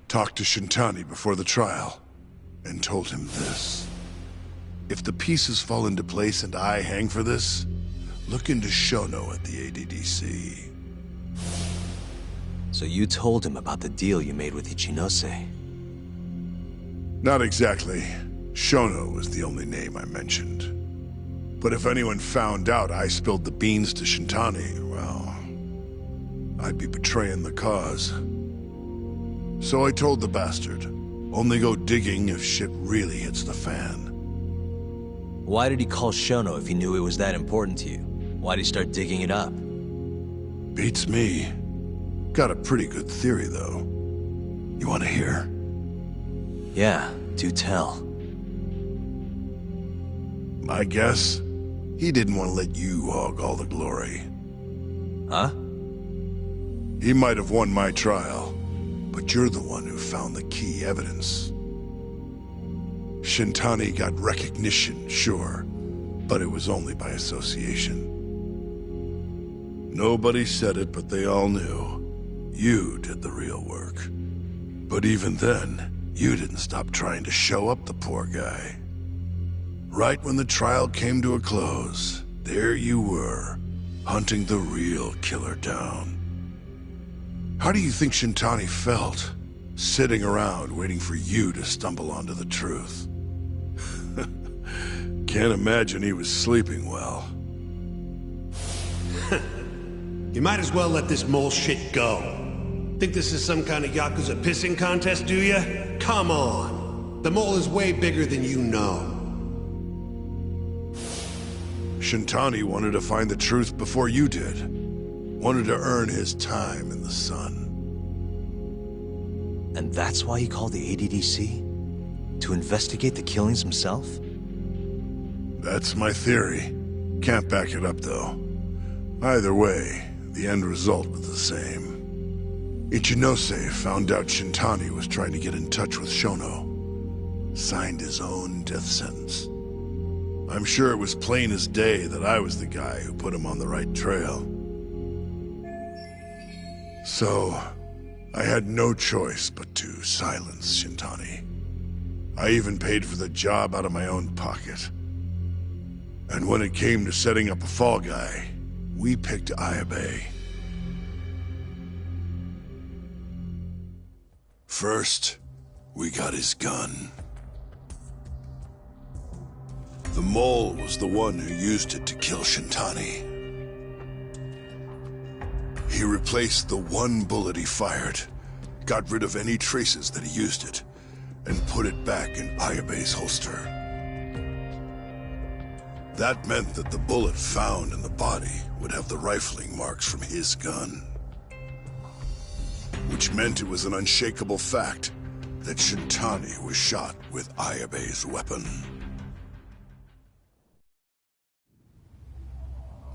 Talked to Shintani before the trial, and told him this. If the pieces fall into place and I hang for this, look into Shono at the ADDC. So you told him about the deal you made with Ichinose? Not exactly. Shono was the only name I mentioned. But if anyone found out I spilled the beans to Shintani, well, I'd be betraying the cause. So I told the bastard, only go digging if shit really hits the fan. Why did he call Shono if he knew it was that important to you? Why'd he start digging it up? Beats me. Got a pretty good theory, though. You want to hear? Yeah, do tell. My guess? He didn't want to let you hog all the glory. Huh? He might have won my trial, but you're the one who found the key evidence. Shintani got recognition, sure, but it was only by association. Nobody said it, but they all knew. You did the real work. But even then, you didn't stop trying to show up the poor guy. Right when the trial came to a close, there you were, hunting the real killer down. How do you think Shintani felt, sitting around waiting for you to stumble onto the truth? Can't imagine he was sleeping well. You might as well let this mole shit go. Think this is some kind of Yakuza pissing contest, do ya? Come on. The mole is way bigger than you know. Shintani wanted to find the truth before you did. Wanted to earn his time in the sun. And that's why he called the ADDC? To investigate the killings himself? That's my theory. Can't back it up, though. Either way, the end result was the same. Ichinose found out Shintani was trying to get in touch with Shono. Signed his own death sentence. I'm sure it was plain as day that I was the guy who put him on the right trail. So, I had no choice but to silence Shintani. I even paid for the job out of my own pocket. And when it came to setting up a fall guy, we picked Ayabe. First, we got his gun. The mole was the one who used it to kill Shintani. He replaced the one bullet he fired, got rid of any traces that he used it, and put it back in Ayabe's holster. That meant that the bullet found in the body would have the rifling marks from his gun. Which meant it was an unshakable fact that Shintani was shot with Ayabe's weapon.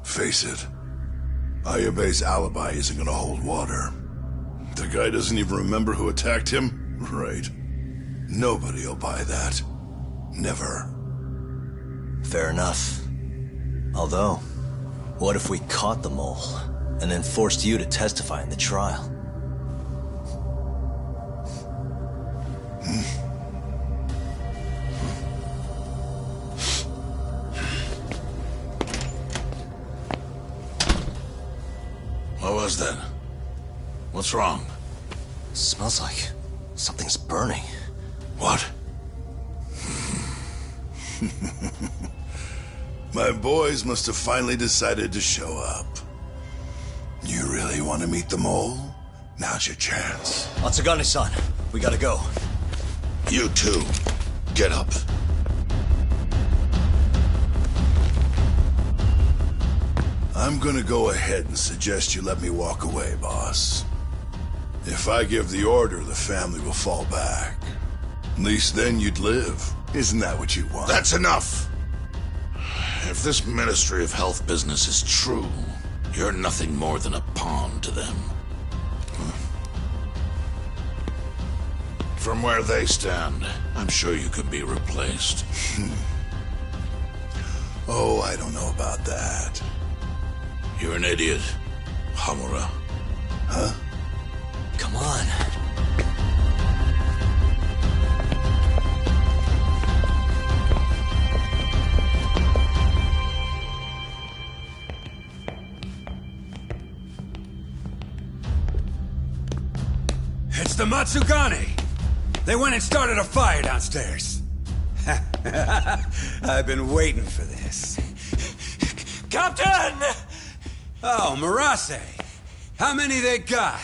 Face it, Ayabe's alibi isn't gonna hold water. The guy doesn't even remember who attacked him? Right. Nobody'll buy that. Never. Fair enough. Although, what if we caught the mole, and then forced you to testify in the trial? What was that? What's wrong? Smells like something's burning. What? My boys must have finally decided to show up. You really want to meet them all? Now's your chance. Matsugane-san, we gotta go. You too. Get up. I'm gonna go ahead and suggest you let me walk away, boss. If I give the order, the family will fall back. At least then you'd live. Isn't that what you want? That's enough! If this Ministry of Health business is true, you're nothing more than a pawn to them. From where they stand, I'm sure you can be replaced. Oh, I don't know about that. You're an idiot, Hamura. Huh? Come on. It's the Matsugane! They went and started a fire downstairs. I've been waiting for this. Captain! Oh, Marase. How many they got?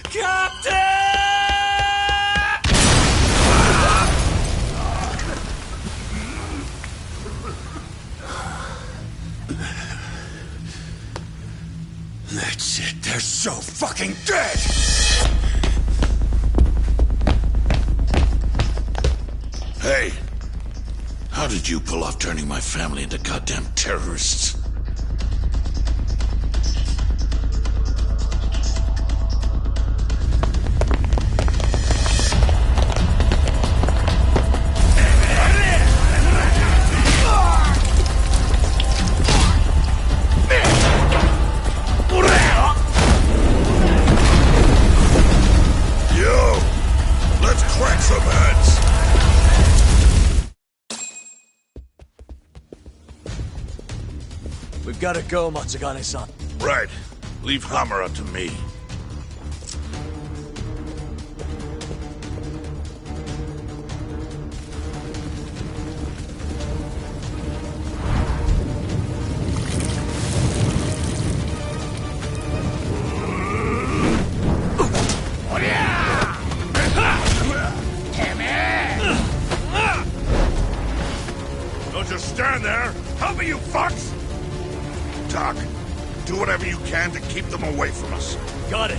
Captain! That's it. They're so fucking dead! Hey! How did you pull off turning my family into goddamn terrorists? Yo! Let's crack some heads! We've gotta go, Matsugane-san. Right. Leave Hamura to me. Don't just stand there! Help me, you fucks! Doc, do whatever you can to keep them away from us. Got it.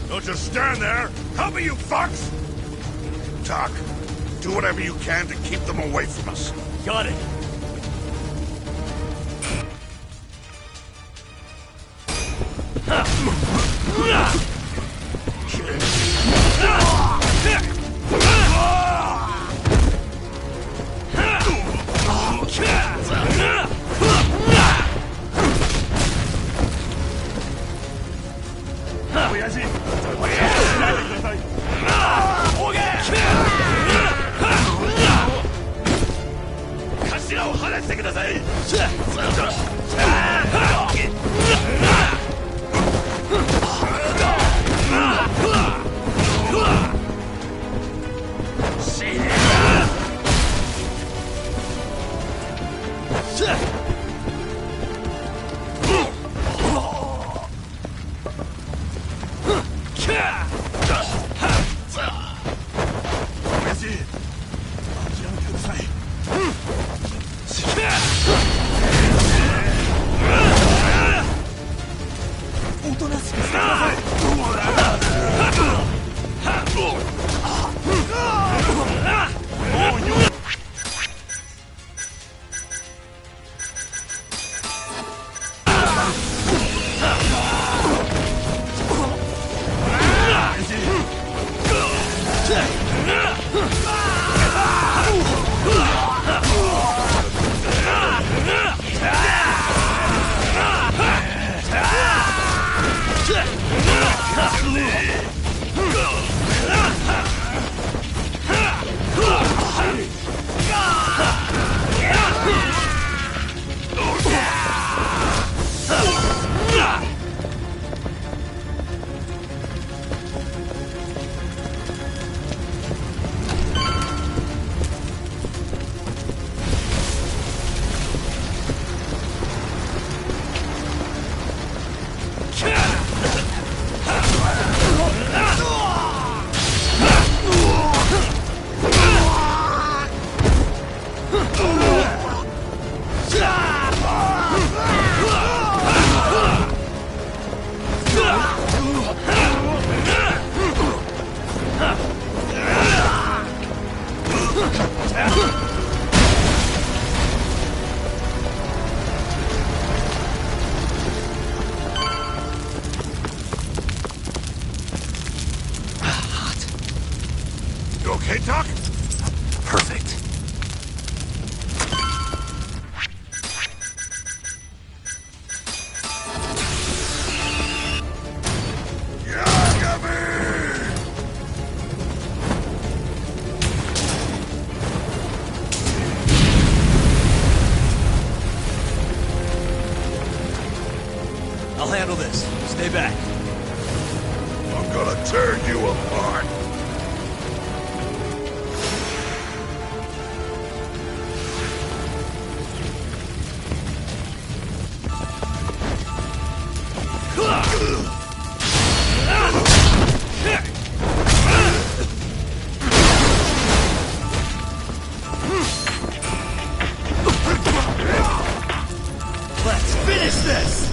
Don't just stand there! Help me, you fucks! Doc, do whatever you can to keep them away from us. Got it. らしてください。You okay, Doc? Perfect. I'll handle this. Stay back. I'm gonna tear you apart. Let's finish this!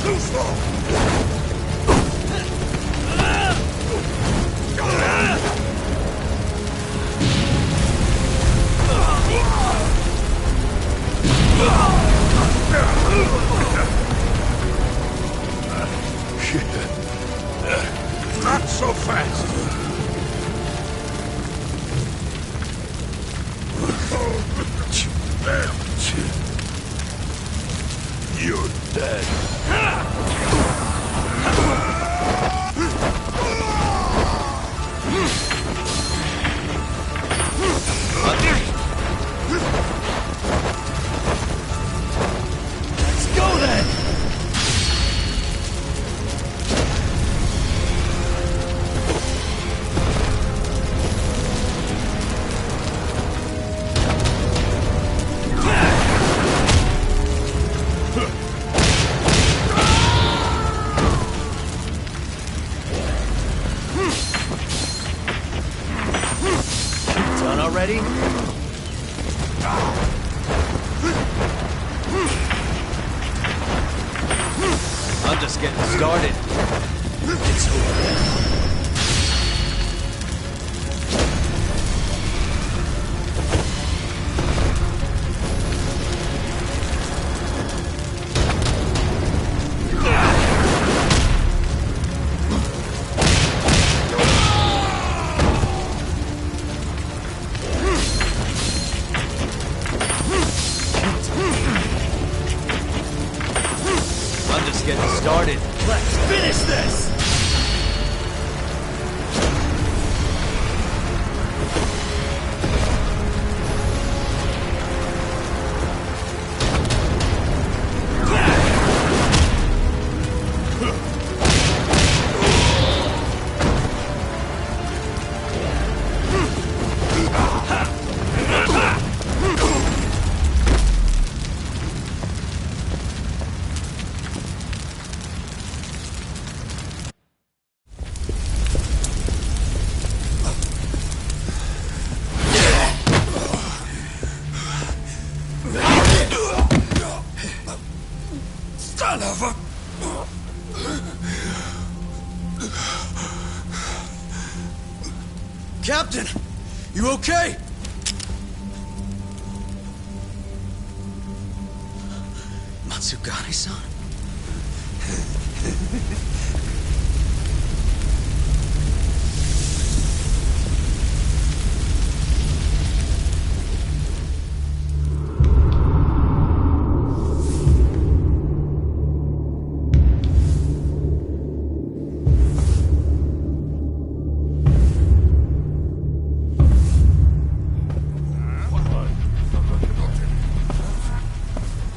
Too slow. Not so fast. You're dead. Let's go then! Done already? I'm just getting started. It's over. just getting started. Let's finish this! Son of a... Captain! You okay? Matsugane-san?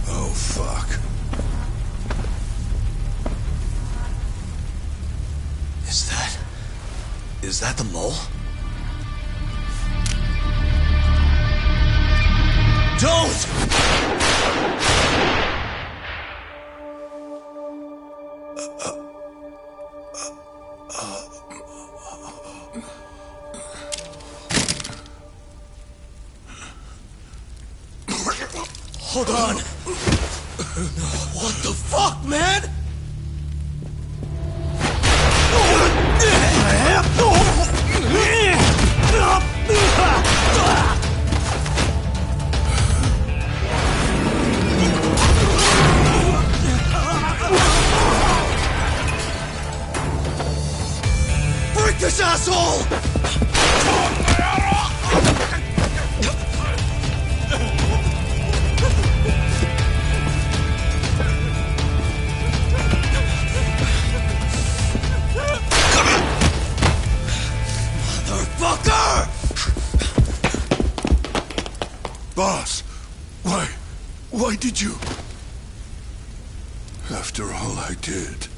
Oh, fuck. Is that the mole? Don't! Hold on! What the fuck, man? Break this asshole! Boss, why did you... After all I did...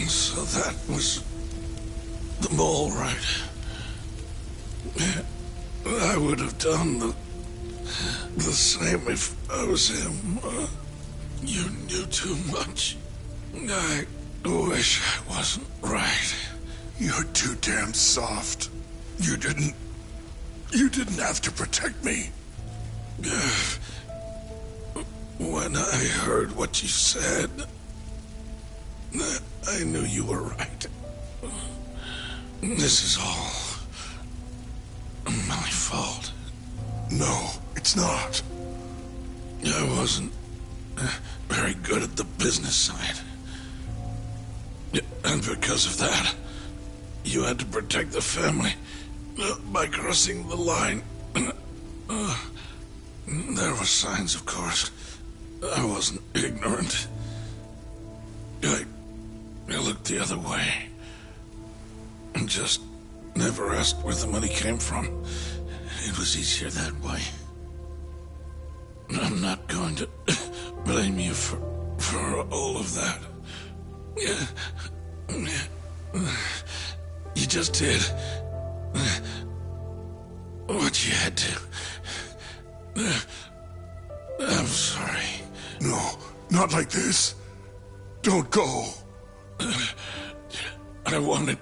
So that was the mole, right? I would have done the same if I was him. You knew too much. I wish I wasn't right. You're too damn soft. You didn't have to protect me. When I heard what you said, I knew you were right. This is all my fault. No, it's not. I wasn't very good at the business side. And because of that, you had to protect the family by crossing the line. There were signs, of course. I wasn't ignorant. I looked the other way and just never asked where the money came from. It was easier that way. I'm not going to blame you for all of that. You just did what you had to. I'm sorry. No, not like this. Don't go. I wanted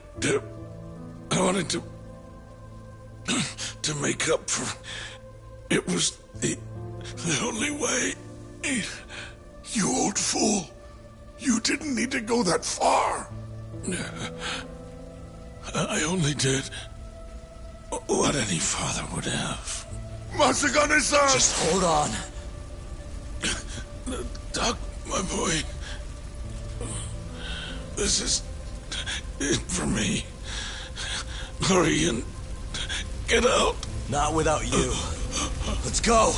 to make up for... It was the only way. You old fool. You didn't need to go that far. I only did what any father would have. Masagane-san! Just hold on. Doc, my boy. This is it for me. Hurry and get out. Not without you. Let's go.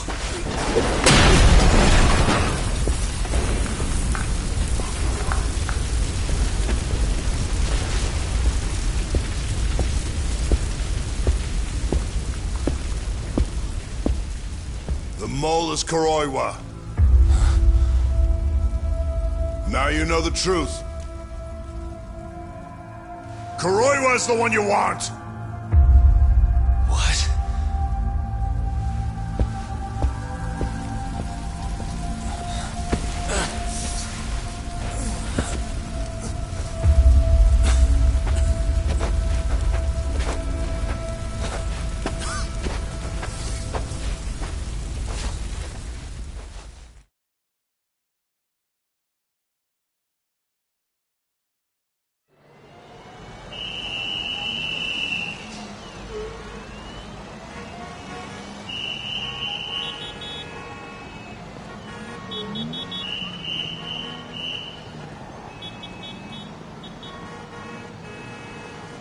The mole is Kuroiwa. Now you know the truth. Kuroiwa's the one you want! What?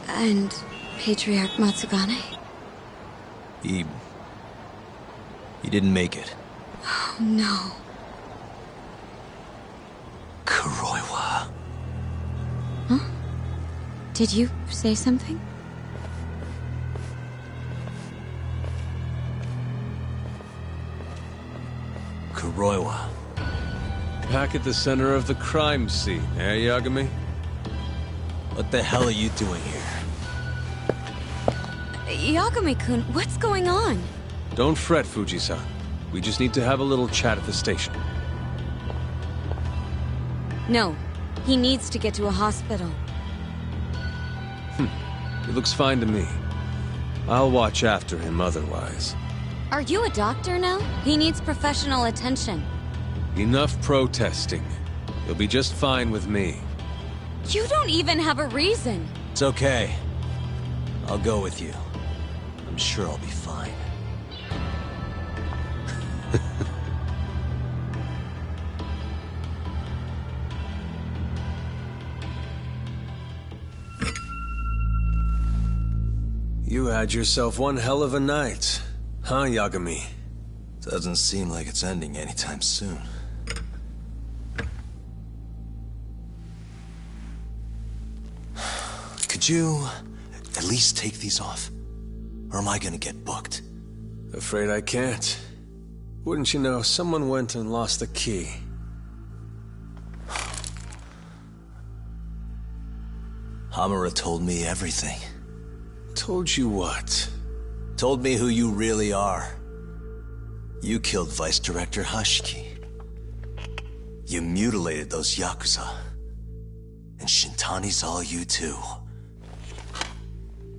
And Patriarch Matsugane? He didn't make it. Oh, no. Kuroiwa. Huh? Did you say something? Kuroiwa. Back at the center of the crime scene, eh, Yagami? What the hell are you doing here? Yagami-kun, what's going on? Don't fret, Fuji-san. We just need to have a little chat at the station. No. He needs to get to a hospital. He looks fine to me. I'll watch after him otherwise. Are you a doctor now? He needs professional attention. Enough protesting. He'll be just fine with me. You don't even have a reason. It's okay. I'll go with you. I'm sure I'll be fine. You had yourself one hell of a night, huh, Yagami? Doesn't seem like it's ending anytime soon. Could you at least take these off? Or am I gonna get booked? Afraid I can't. Wouldn't you know, someone went and lost the key. Hamura told me everything. Told you what? Told me who you really are. You killed Vice Director Hashiki. You mutilated those Yakuza. And Shintani's all you too.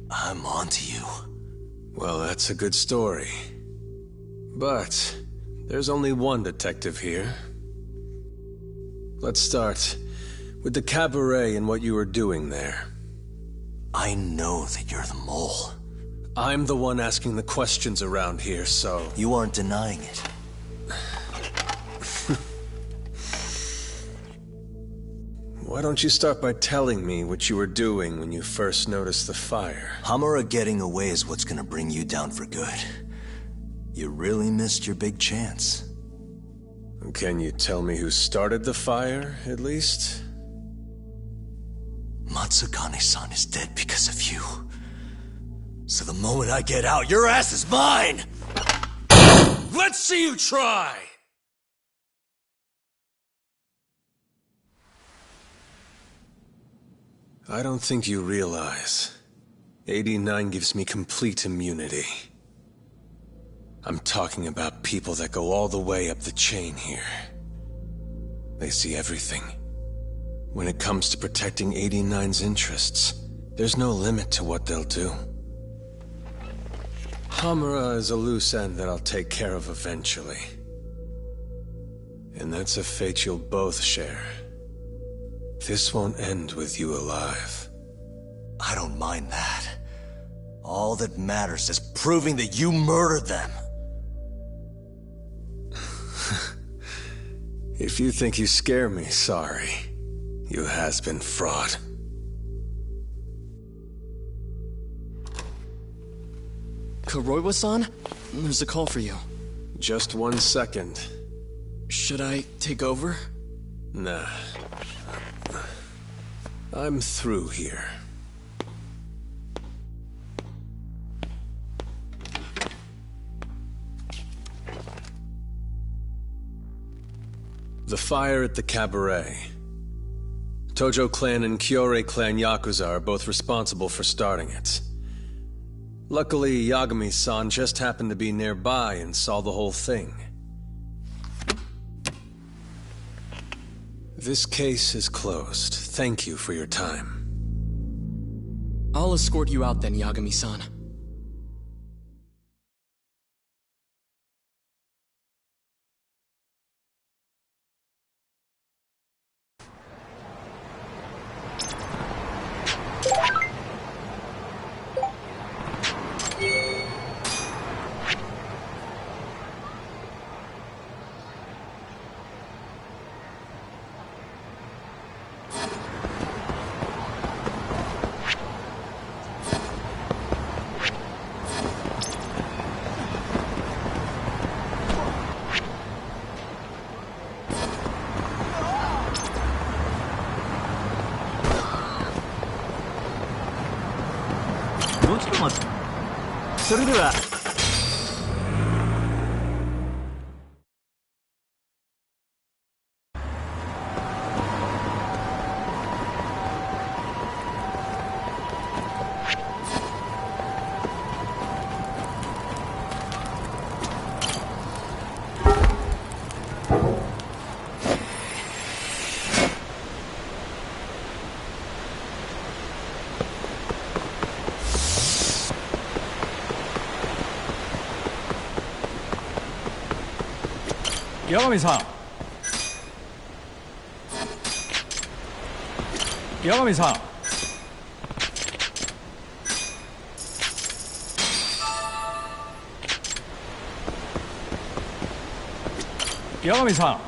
I'm onto you. Well, that's a good story. But there's only one detective here. Let's start with the cabaret and what you were doing there. I know that you're the mole. I'm the one asking the questions around here, so... You aren't denying it. Why don't you start by telling me what you were doing when you first noticed the fire? Hamura getting away is what's gonna bring you down for good. You really missed your big chance. Can you tell me who started the fire, at least? Matsugane-san is dead because of you. So the moment I get out, your ass is mine! Let's see you try! I don't think you realize. 89 gives me complete immunity. I'm talking about people that go all the way up the chain here. They see everything. When it comes to protecting 89's interests, there's no limit to what they'll do. Hamura is a loose end that I'll take care of eventually. And that's a fate you'll both share. This won't end with you alive. I don't mind that. All that matters is proving that you murdered them. If you think you scare me, sorry. You has-been fraud. Kuroiwa-san? There's a call for you. Just 1 second. Should I take over? Nah. I'm through here. The fire at the cabaret. Tojo clan and Kyorei clan Yakuza are both responsible for starting it. Luckily, Yagami-san just happened to be nearby and saw the whole thing. This case is closed. Thank you for your time. I'll escort you out then, Yagami-san. Yagami-san. Yagami-san. Yagami-san.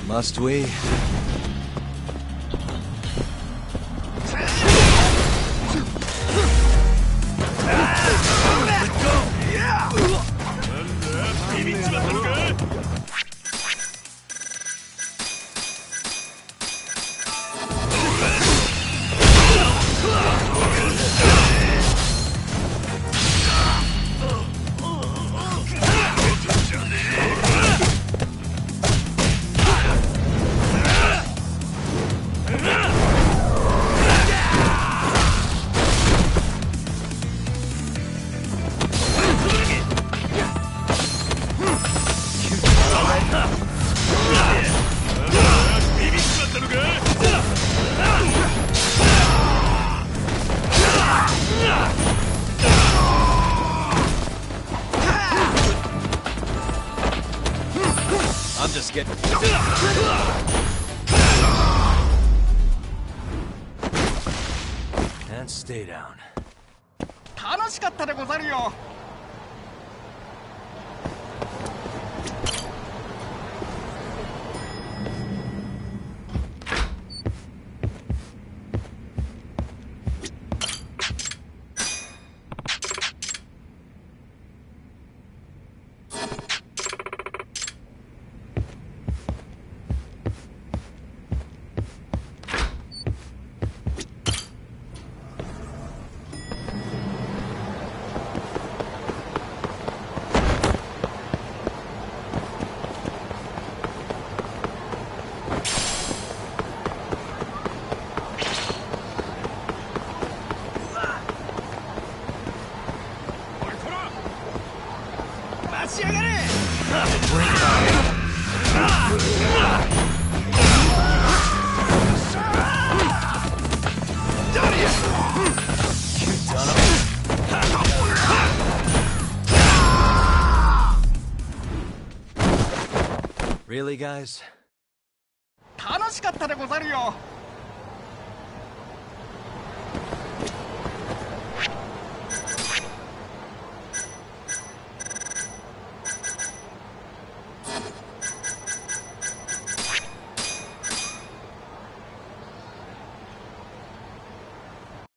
Must we? I'm just getting... And stay down. 楽しかったでござるよ。Really, guys? 楽しかったでござるよ。